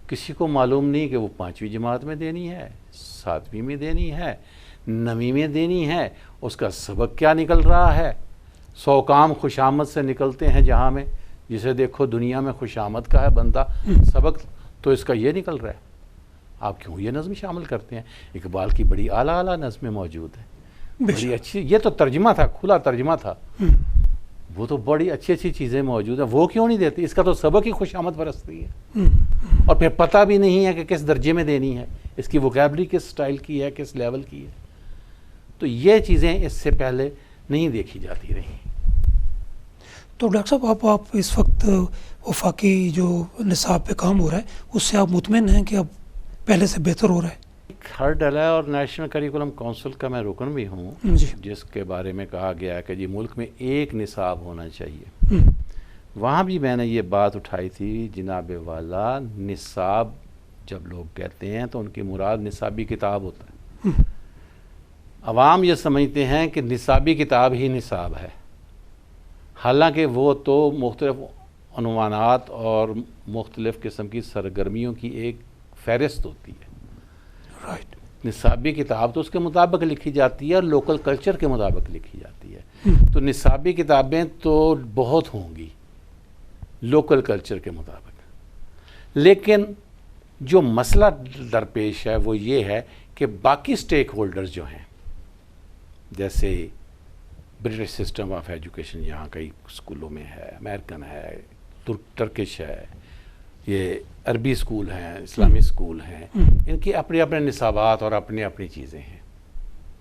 کسی کو معلوم نہیں کہ وہ 5ویں جماعت میں دینی ہے، 7ویں میں دینی ہے، 9ویں میں دینی ہے، اس کا سبق کیا نکل رہا ہے. 100 کام خوشامد سے نکلتے ہیں جہاں میں، جسے دیکھو دنیا میں خوشامد کا ہے بندہ، سبق تو اس کا یہ نکل رہا ہے. آپ کیوں یہ نظم شامل کرتے ہیں؟ اقبال کی بڑی اعلیٰ نظمیں موجود ہیں، بڑی اچھی. یہ تو ترجمہ تھا، کھلا ترجمہ تھا، وہ تو بڑی اچھی چیزیں موجود ہیں، وہ کیوں نہیں دیتی؟ اس کا تو سبق ہی خوشامد پرستی ہے، اور پھر پتہ بھی نہیں ہے کہ کس درجے میں دینی ہے، اس کی ووکیبلری کس سٹائل کی ہے، کس لیول کی ہے. تو یہ چیزیں اس سے پہلے نہیں دیکھی جاتی رہی. تو ڈاکٹر صاحب آپ اس وقت وفاقی جو نصاب پہ کام ہو رہا ہے اس سے آپ مطمئن ہیں کہ اب پہلے سے بہتر ہو رہا ہے؟ ہر ڈلا اور نیشنل کریکولم کونسل کا میں رکن بھی ہوں، جس کے بارے میں کہا گیا ہے کہ جی ملک میں ایک نصاب ہونا چاہیے. وہاں بھی میں نے یہ بات اٹھائی تھی جناب والا، نصاب جب لوگ کہتے ہیں تو ان کی مراد نصابی کتاب ہوتا ہے. عوام یہ سمجھتے ہیں کہ نصابی کتاب ہی نصاب ہے، حالانکہ وہ تو مختلف عنوانات اور مختلف قسم کی سرگرمیوں کی ایک فہرست ہوتی ہے. نصابی کتاب تو اس کے مطابق لکھی جاتی ہے اور لوکل کلچر کے مطابق لکھی جاتی ہے. تو نصابی کتابیں تو بہت ہوں گی لوکل کلچر کے مطابق، لیکن جو مسئلہ درپیش ہے وہ یہ ہے کہ باقی سٹیک ہولڈرز جو ہیں، جیسے برٹش سسٹم آف ایجوکیشن یہاں کئی اسکولوں میں ہے، امریکن ہے، ٹرکش ہے، یہ عربی اسکول ہیں، اسلامی اسکول ہیں، ان کی اپنے اپنے نصابات اور اپنی اپنی چیزیں ہیں.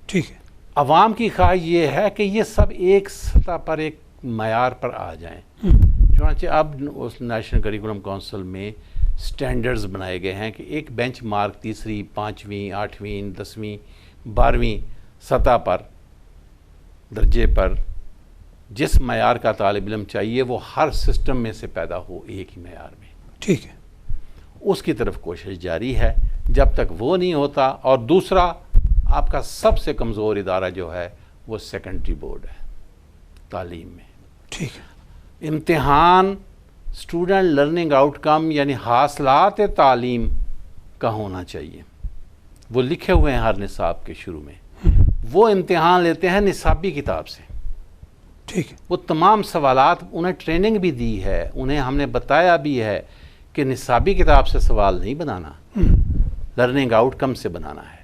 ٹھیک ہے. عوام کی خواہش یہ ہے کہ یہ سب ایک سطح پر، ایک معیار پر آ جائیں. چنانچہ اب اس نیشنل کریکولم کونسل میں سٹینڈرڈز بنائے گئے ہیں کہ ایک بینچ مارک 3ری، 5ویں، 8ویں، 10ویں، 12ویں سطح پر درجے پر جس معیار کا طالب علم چاہیے وہ ہر سسٹم میں سے پیدا ہو ایک ہی معیار میں. ٹھیک ہے. اس کی طرف کوشش جاری ہے. جب تک وہ نہیں ہوتا، اور دوسرا آپ کا سب سے کمزور ادارہ جو ہے وہ سیکنڈری بورڈ ہے تعلیم میں. ٹھیک ہے. امتحان اسٹوڈنٹ لرننگ آؤٹ کم یعنی حاصلات تعلیم کا ہونا چاہیے. وہ لکھے ہوئے ہیں ہر نصاب کے شروع میں. وہ امتحان لیتے ہیں نصابی کتاب سے. ٹھیک ہے. وہ تمام سوالات انہیں ٹریننگ بھی دی ہے، انہیں ہم نے بتایا بھی ہے کہ نصابی کتاب سے سوال نہیں بنانا، لرننگ آؤٹ کم سے بنانا ہے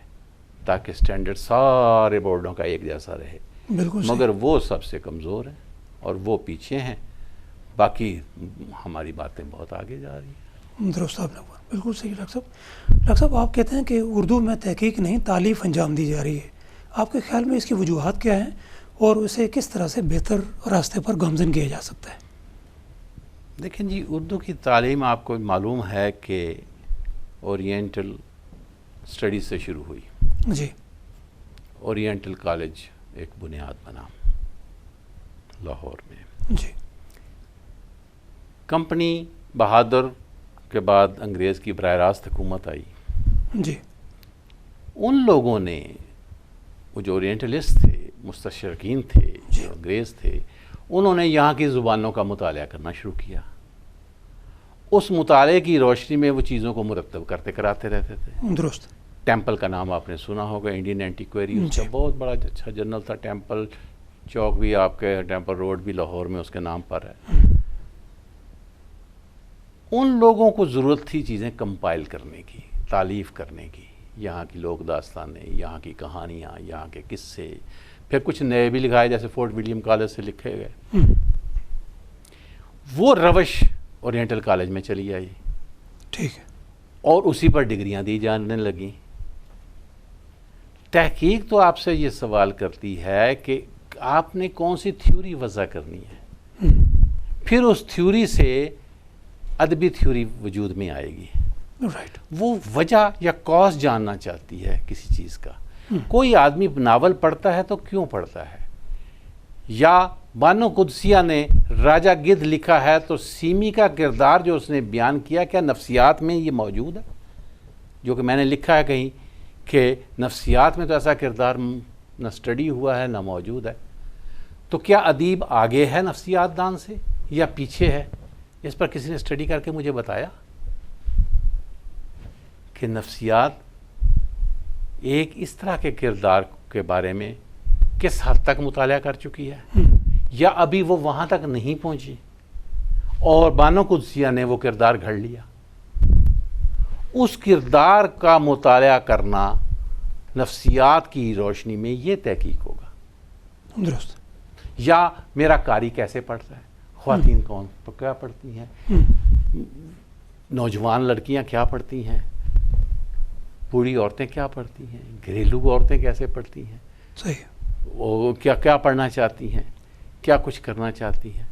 تاکہ سٹینڈرڈ سارے بورڈوں کا ایک جیسا رہے. بالکل. مگر وہ سب سے کمزور ہیں اور وہ پیچھے ہیں. باقی ہماری باتیں بہت آگے جا رہی ہیں. درست آپ نے بولا. بالکل صحیح. ڈاکٹر صاحب آپ کہتے ہیں کہ اردو میں تحقیق نہیں تعلیف انجام دی جا رہی ہے. آپ کے خیال میں اس کی وجوہات کیا ہیں اور اسے کس طرح سے بہتر راستے پر گامزن کیا جا سکتا ہے؟ دیکھیں جی، اردو کی تعلیم آپ کو معلوم ہے کہ اورینٹل اسٹڈیز سے شروع ہوئی. جی. اورینٹل کالج ایک بنیاد بنا لاہور میں. جی. کمپنی بہادر کے بعد انگریز کی براہ راست حکومت آئی. جی. ان لوگوں نے وہ جو اورینٹلسٹ تھے، مستشرقین تھے، جو انگریز تھے، انہوں نے یہاں کی زبانوں کا مطالعہ کرنا شروع کیا. اس مطالعے کی روشنی میں وہ چیزوں کو مرتب کرتے کراتے رہتے تھے. درست. ٹیمپل کا نام آپ نے سنا ہوگا، انڈین اینٹیکویری، اس کا بہت بڑا اچھا جرنل تھا. ٹیمپل چوک بھی آپ کے، ٹیمپل روڈ بھی لاہور میں اس کے نام پر ہے. ان لوگوں کو ضرورت تھی چیزیں کمپائل کرنے کی، تالیف کرنے کی، یہاں کی لوک داستانیں، یہاں کی کہانیاں، یہاں کے قصے. پھر کچھ نئے بھی لکھائے جیسے فورٹ ولیم کالج سے لکھے گئے. وہ روش اورینٹل کالج میں چلی آئی. ٹھیک ہے. اور اسی پر ڈگریاں دی جانے لگیں. تحقیق تو آپ سے یہ سوال کرتی ہے کہ آپ نے کون سی تھیوری وضع کرنی ہے، پھر اس تھیوری سے ادبی تھیوری وجود میں آئے گی. رائٹ. وہ وجہ یا کاز جاننا چاہتی ہے کسی چیز کا. کوئی آدمی ناول پڑھتا ہے تو کیوں پڑھتا ہے؟ یا بانو قدسیہ نے راجہ گدھ لکھا ہے تو سیمی کا کردار جو اس نے بیان کیا کیا نفسیات میں یہ موجود ہے؟ جو کہ میں نے لکھا ہے کہیں کہ نفسیات میں تو ایسا کردار نہ اسٹڈی ہوا ہے نہ موجود ہے. تو کیا ادیب آگے ہے نفسیات دان سے یا پیچھے ہے؟ اس پر کسی نے اسٹڈی کر کے مجھے بتایا کہ نفسیات ایک اس طرح کے کردار کے بارے میں کس حد تک مطالعہ کر چکی ہے یا ابھی وہ وہاں تک نہیں پہنچی اور بانو قدسیہ نے وہ کردار گھڑ لیا. اس کردار کا مطالعہ کرنا نفسیات کی روشنی میں یہ تحقیق ہوگا. درست. یا میرا قاری کیسے پڑھتا ہے، خواتین کون کیا پڑھتی ہیں، نوجوان لڑکیاں کیا پڑھتی ہیں، بوڑھی عورتیں کیا پڑھتی ہیں، گھریلو عورتیں کیسے پڑھتی ہیں، صحیح، وہ کیا پڑھنا چاہتی ہیں، کیا کچھ کرنا چاہتی ہیں.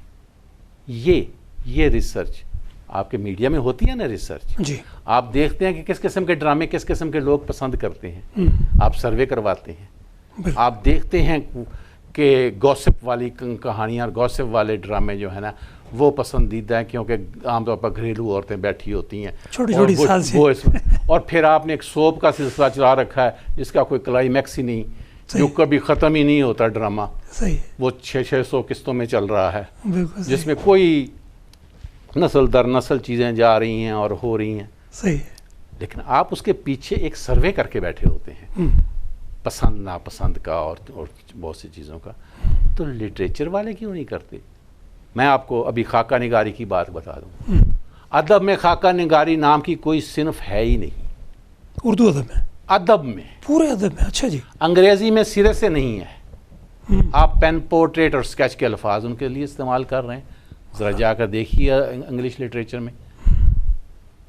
یہ ریسرچ آپ کے میڈیا میں ہوتی ہے نا. ریسرچ جی. آپ دیکھتے ہیں کہ کس قسم کے ڈرامے کس قسم کے لوگ پسند کرتے ہیں. آپ سروے کرواتے ہیں. آپ دیکھتے ہیں کہ گوسپ والی کہانیاں اور گوسپ والے ڈرامے جو ہے نا وہ پسندیدہ ہیں کیونکہ عام طور پر گھریلو عورتیں بیٹھی ہوتی ہیں چھوٹی چھوٹی سال سے. اور پھر آپ نے ایک سوپ کا سلسلہ چلا رکھا ہے جس کا کوئی کلائمیکس ہی نہیں، جو کبھی ختم ہی نہیں ہوتا ڈرامہ. صحیح. وہ 600 قسطوں میں چل رہا ہے جس میں کوئی نسل در نسل چیزیں جا رہی ہیں اور ہو رہی ہیں. صحیح. لیکن آپ اس کے پیچھے ایک سروے کر کے بیٹھے ہوتے ہیں پسند ناپسند کا اور بہت سی چیزوں کا. تو لٹریچر والے کیوں نہیں کرتے؟ میں آپ کو ابھی خاکہ نگاری کی بات بتا دوں. ادب میں خاکہ نگاری نام کی کوئی صنف ہے ہی نہیں. اردو ادب میں؟ ادب میں، پورے ادب میں. اچھا جی. انگریزی میں سرے سے نہیں ہے. آپ پین، پورٹریٹ اور اسکیچ کے الفاظ ان کے لیے استعمال کر رہے ہیں. ذرا جا کر دیکھیے انگلش لٹریچر میں،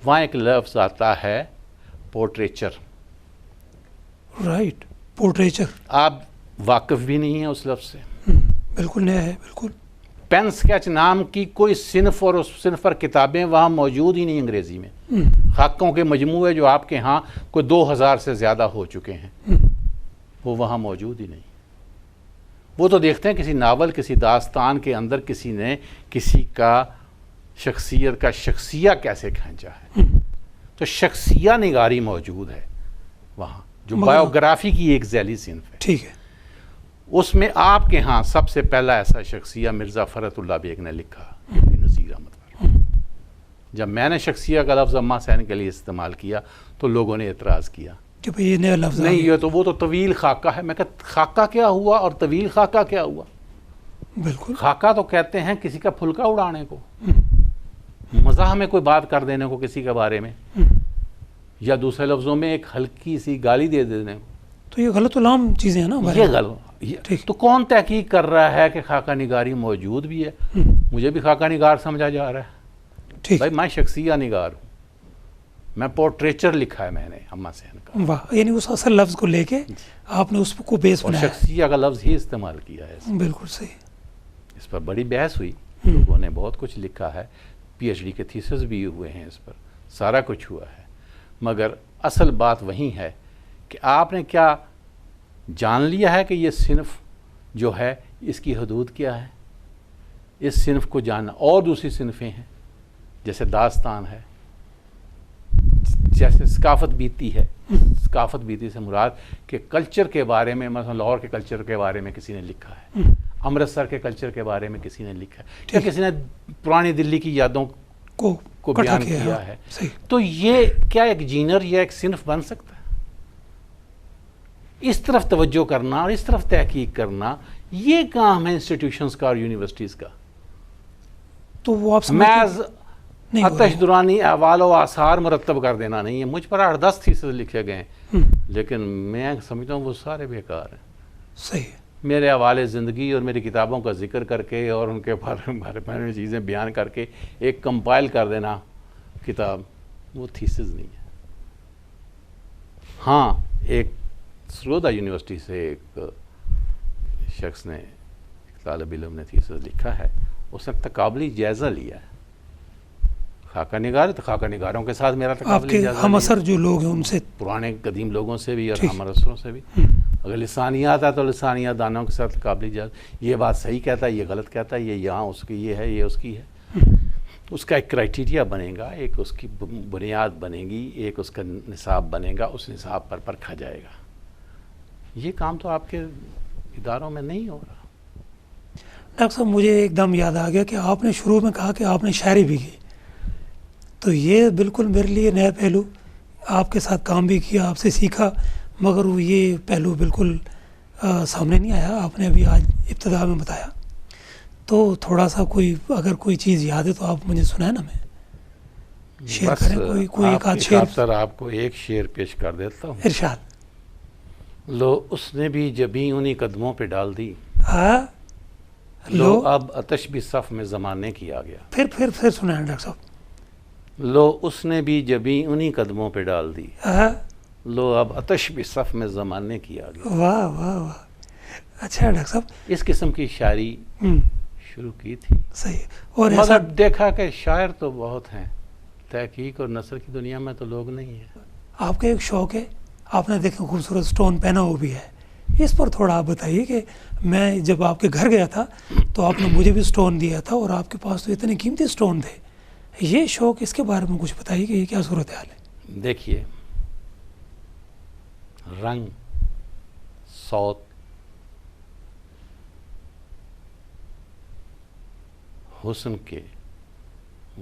وہاں ایک لفظ آتا ہے پورٹریچر. رائٹ. پورٹریچر. آپ واقف بھی نہیں ہیں اس لفظ سے. بالکل نیا ہے. بالکل. پین اسکیچ نام کی کوئی صنف اور اس صنف پر کتابیں وہاں موجود ہی نہیں انگریزی میں. خاکوں کے مجموعے جو آپ کے ہاں کوئی 2000 سے زیادہ ہو چکے ہیں. وہ وہاں موجود ہی نہیں. وہ تو دیکھتے ہیں کسی ناول کسی داستان کے اندر کسی نے کسی کا شخصیت کا شخصیہ کیسے کھینچا ہے. تو شخصیہ نگاری موجود ہے وہاں جو بایوگرافی کی ایک ذیلی صنف ہے. ٹھیک ہے. اس میں آپ کے ہاں سب سے پہلا ایسا شخصیہ مرزا فرحت اللہ بیگ نے لکھا نذیر احمد فرحت. جب میں نے شخصیہ کا لفظ اما حسین کے لیے استعمال کیا تو لوگوں نے اعتراض کیا کہ بھئی یہ نیا لفظ نہیں یہ تو وہ تو طویل خاکہ ہے. میں کہا خاکہ کیا ہوا اور طویل خاکہ کیا ہوا. بالکل. خاکہ تو کہتے ہیں کسی کا پھلکا اڑانے کو, مزاح میں کوئی بات کر دینے کو کسی کے بارے میں, یا دوسرے لفظوں میں ایک ہلکی سی گالی دے دینے کو. تو یہ غلط عام چیزیں ہیں نا. یہ غلط. تو کون تحقیق کر رہا ہے کہ خاکہ نگاری موجود بھی ہے؟ مجھے بھی خاکہ نگار سمجھا جا رہا ہے. بھائی میں شخصیہ نگار ہوں, میں پورٹریچر لکھا ہے میں نے اما حسین کا. واہ, یعنی اس اصل لفظ کو لے کے آپ نے اس کو بیس بنایا. شخصیہ کا لفظ ہی استعمال کیا ہے. بالکل صحیح. اس پر بڑی بحث ہوئی, لوگوں نے بہت کچھ لکھا ہے, پی ایچ ڈی کے تھیسس بھی ہوئے ہیں اس پر, سارا کچھ ہوا ہے. مگر اصل بات وہی ہے کہ آپ نے کیا جان لیا ہے کہ یہ صنف جو ہے اس کی حدود کیا ہے. اس صنف کو جاننا. اور دوسری صنفیں ہیں جیسے داستان ہے, جیسے ثقافت بیتی ہے. ثقافت بیتی سے مراد کہ کلچر کے بارے میں, مثلا لاہور کے کلچر کے بارے میں کسی نے لکھا ہے, امرتسر کے کلچر کے بارے میں کسی نے لکھا ہے, یا کسی نے پرانی دلی کی یادوں کو بیان کیا ہے. تو یہ کیا ایک جینر یا ایک صنف بن سکتا ہے؟ اس طرف توجہ کرنا اور اس طرف تحقیق کرنا یہ کام ہے انسٹیٹیوشنز کا اور یونیورسٹیز کا. تو وہ آپ محض آتش دورانی احوال و آثار مرتب کر دینا نہیں ہے. مجھ پر 8-10 تھیسس لکھے گئے ہیں, لیکن میں سمجھتا ہوں وہ سارے بیکار ہیں. صحیح. میرے حوالے زندگی اور میری کتابوں کا ذکر کر کے اور ان کے بارے میں چیزیں بیان کر کے ایک کمپائل کر دینا کتاب, وہ تھیسس نہیں ہے. ہاں, ایک سرودہ یونیورسٹی سے ایک شخص نے, طالب علم نے تھیسس لکھا ہے, اس نے تقابلی جائزہ لیا ہے. خاکہ نگار, تو خاکہ نگاروں کے ساتھ میرا تقابلی جائزہ, ہم اثر جو لوگ ہیں ان سے, پرانے قدیم لوگوں سے بھی اور ہم اثروں سے بھی. اگر لسانیات ہے تو لسانیات دانوں کے ساتھ تقابلی جائزہ. یہ بات صحیح کہتا ہے, یہ غلط کہتا ہے, یہ یہاں اس کی یہ ہے, یہ اس کی ہے. اس کا ایک کرائٹیریا بنے گا, ایک اس کی بنیاد بنے گی, ایک اس کا نصاب بنے گا, اس نصاب پر پرکھا جائے گا. یہ کام تو آپ کے اداروں میں نہیں ہو رہا. ڈاکٹر صاحب مجھے ایک دم یاد آ گیا کہ آپ نے شروع میں کہا کہ آپ نے شاعری بھی کی, تو یہ بالکل میرے لیے نیا پہلو. آپ کے ساتھ کام بھی کیا, آپ سے سیکھا, مگر وہ یہ پہلو بالکل سامنے نہیں آیا. آپ نے ابھی آج ابتدا میں بتایا, تو تھوڑا سا کوئی اگر کوئی چیز یاد ہے تو آپ مجھے سنائیں نا. میں شیئر کریں کوئی ایک آدھ شعر. سر آپ کو ایک شعر پیش کر دیتا ہوں. ارشاد. لو اس نے بھی جبیں انہی قدموں پہ ڈال دی, لو اب آتش بھی صف میں زمانے کی آ گیا. پھر سنائیں ڈاکٹر صاحب. لو اس نے بھی جبیں انہی قدموں پہ ڈال دی, لو اب آتش بھی صف میں زمانے کی آ گیا. واہ واہ واہ. اچھا ڈاکٹر صاحب, اس قسم کی شاعری شروع کی تھی. صحیح. اور مگر دیکھا کہ شاعر تو بہت ہیں, تحقیق اور نثر کی دنیا میں تو لوگ نہیں ہیں. آپ کا ایک شوق ہے, آپ نے دیکھا خوبصورت سٹون پہنا وہ بھی ہے. اس پر تھوڑا آپ بتائیے کہ میں جب آپ کے گھر گیا تھا تو آپ نے مجھے بھی سٹون دیا تھا, اور آپ کے پاس تو اتنے قیمتی سٹون تھے. یہ شوق, اس کے بارے میں کچھ بتائیے کہ یہ کیا صورتحال ہے. دیکھیے, رنگ, صوت, حسن کے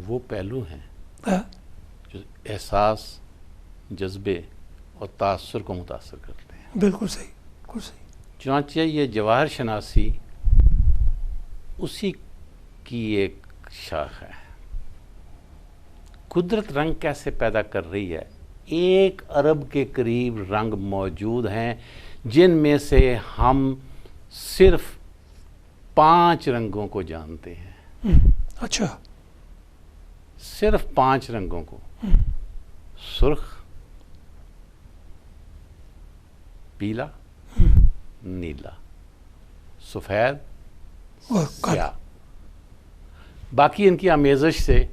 وہ پہلو ہیں جو احساس, جذبے اور تاثر کو متاثر کرتے ہیں. بالکل صحیح, بالکل صحیح. چنانچہ یہ جواہر شناسی اسی کی ایک شاخ ہے. قدرت رنگ کیسے پیدا کر رہی ہے؟ 1 ارب کے قریب رنگ موجود ہیں, جن میں سے ہم صرف 5 رنگوں کو جانتے ہیں. اچھا. صرف 5 رنگوں کو. سرخ, پیلا, نیلا, سفید, سیاہ. باقی ان کی آمیزش سے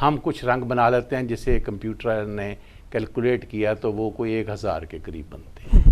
ہم کچھ رنگ بنا لیتے ہیں, جسے کمپیوٹر نے کیلکولیٹ کیا تو وہ کوئی 1000 کے قریب بنتے ہیں.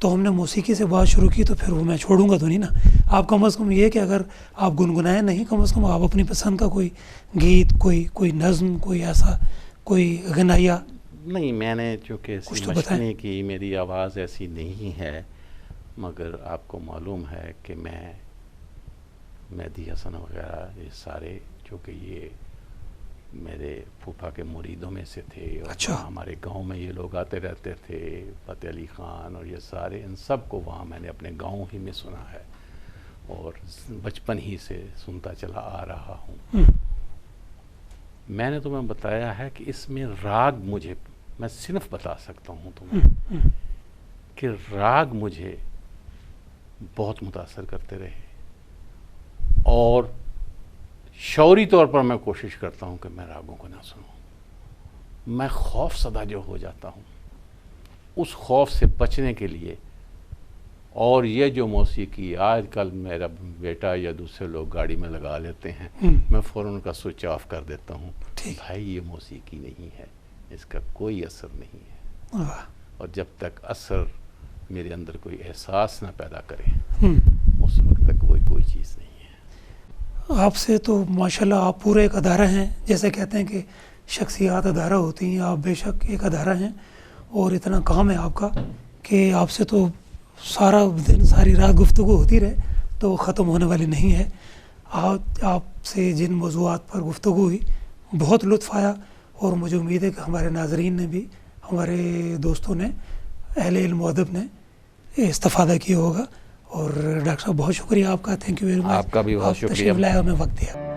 تو ہم نے موسیقی سے بات شروع کی تو پھر وہ میں چھوڑوں گا تو نہیں نا. آپ کم از کم یہ کہ اگر آپ گنگنائیں نہیں، کم از کم آپ اپنی پسند کا کوئی گیت، کوئی نظم، کوئی ایسا کوئی غنائیہ. نہیں، میں نے چونکہ کچھ ایسی تو مشق بتائیں. نہیں کی، میری آواز ایسی نہیں ہے، مگر آپ کو معلوم ہے کہ میں مہدی حسن وغیرہ یہ سارے چونکہ یہ میرے پھوپھا کے مریدوں میں سے تھے، اور اچھا. ہمارے گاؤں میں یہ لوگ آتے رہتے تھے، فتح علی خان اور یہ سارے، ان سب کو وہاں میں نے اپنے گاؤں ہی میں سنا ہے اور بچپن ہی سے سنتا چلا آ رہا ہوں. میں نے تمہیں بتایا ہے کہ اس میں راگ مجھے، میں صرف بتا سکتا ہوں تمہیں کہ راگ مجھے بہت متاثر کرتے رہے، اور شعوری طور پر میں کوشش کرتا ہوں کہ میں راگوں کو نہ سنوں. میں خوف زدہ جو ہو جاتا ہوں، اس خوف سے بچنے کے لیے، اور یہ جو موسیقی آج کل میرا بیٹا یا دوسرے لوگ گاڑی میں لگا لیتے ہیں، میں فوراً ان کا سوئچ آف کر دیتا ہوں. بھائی یہ موسیقی نہیں ہے، اس کا کوئی اثر نہیں ہے، اور جب تک اثر میرے اندر کوئی احساس نہ پیدا کرے اس وقت تک کوئی چیز نہیں ہے. آپ سے تو ماشاءاللہ آپ پورے ایک ادارہ ہیں، جیسے کہتے ہیں کہ شخصیات ادارہ ہوتی ہیں، آپ بے شک ایک ادارہ ہیں، اور اتنا کام ہے آپ کا کہ آپ سے تو سارا دن ساری رات گفتگو ہوتی رہے تو ختم ہونے والی نہیں ہے. آپ سے جن موضوعات پر گفتگو ہوئی بہت لطف آیا، اور مجھے امید ہے کہ ہمارے ناظرین نے بھی، ہمارے دوستوں نے، اہل علم و ادب نے استفادہ کیا ہوگا. اور ڈاکٹر صاحب بہت شکریہ آپ کا، تھینک یو ویری مچ. آپ کا بھی بہت شکریہ. تشریف لائے، ہمیں وقت دیا.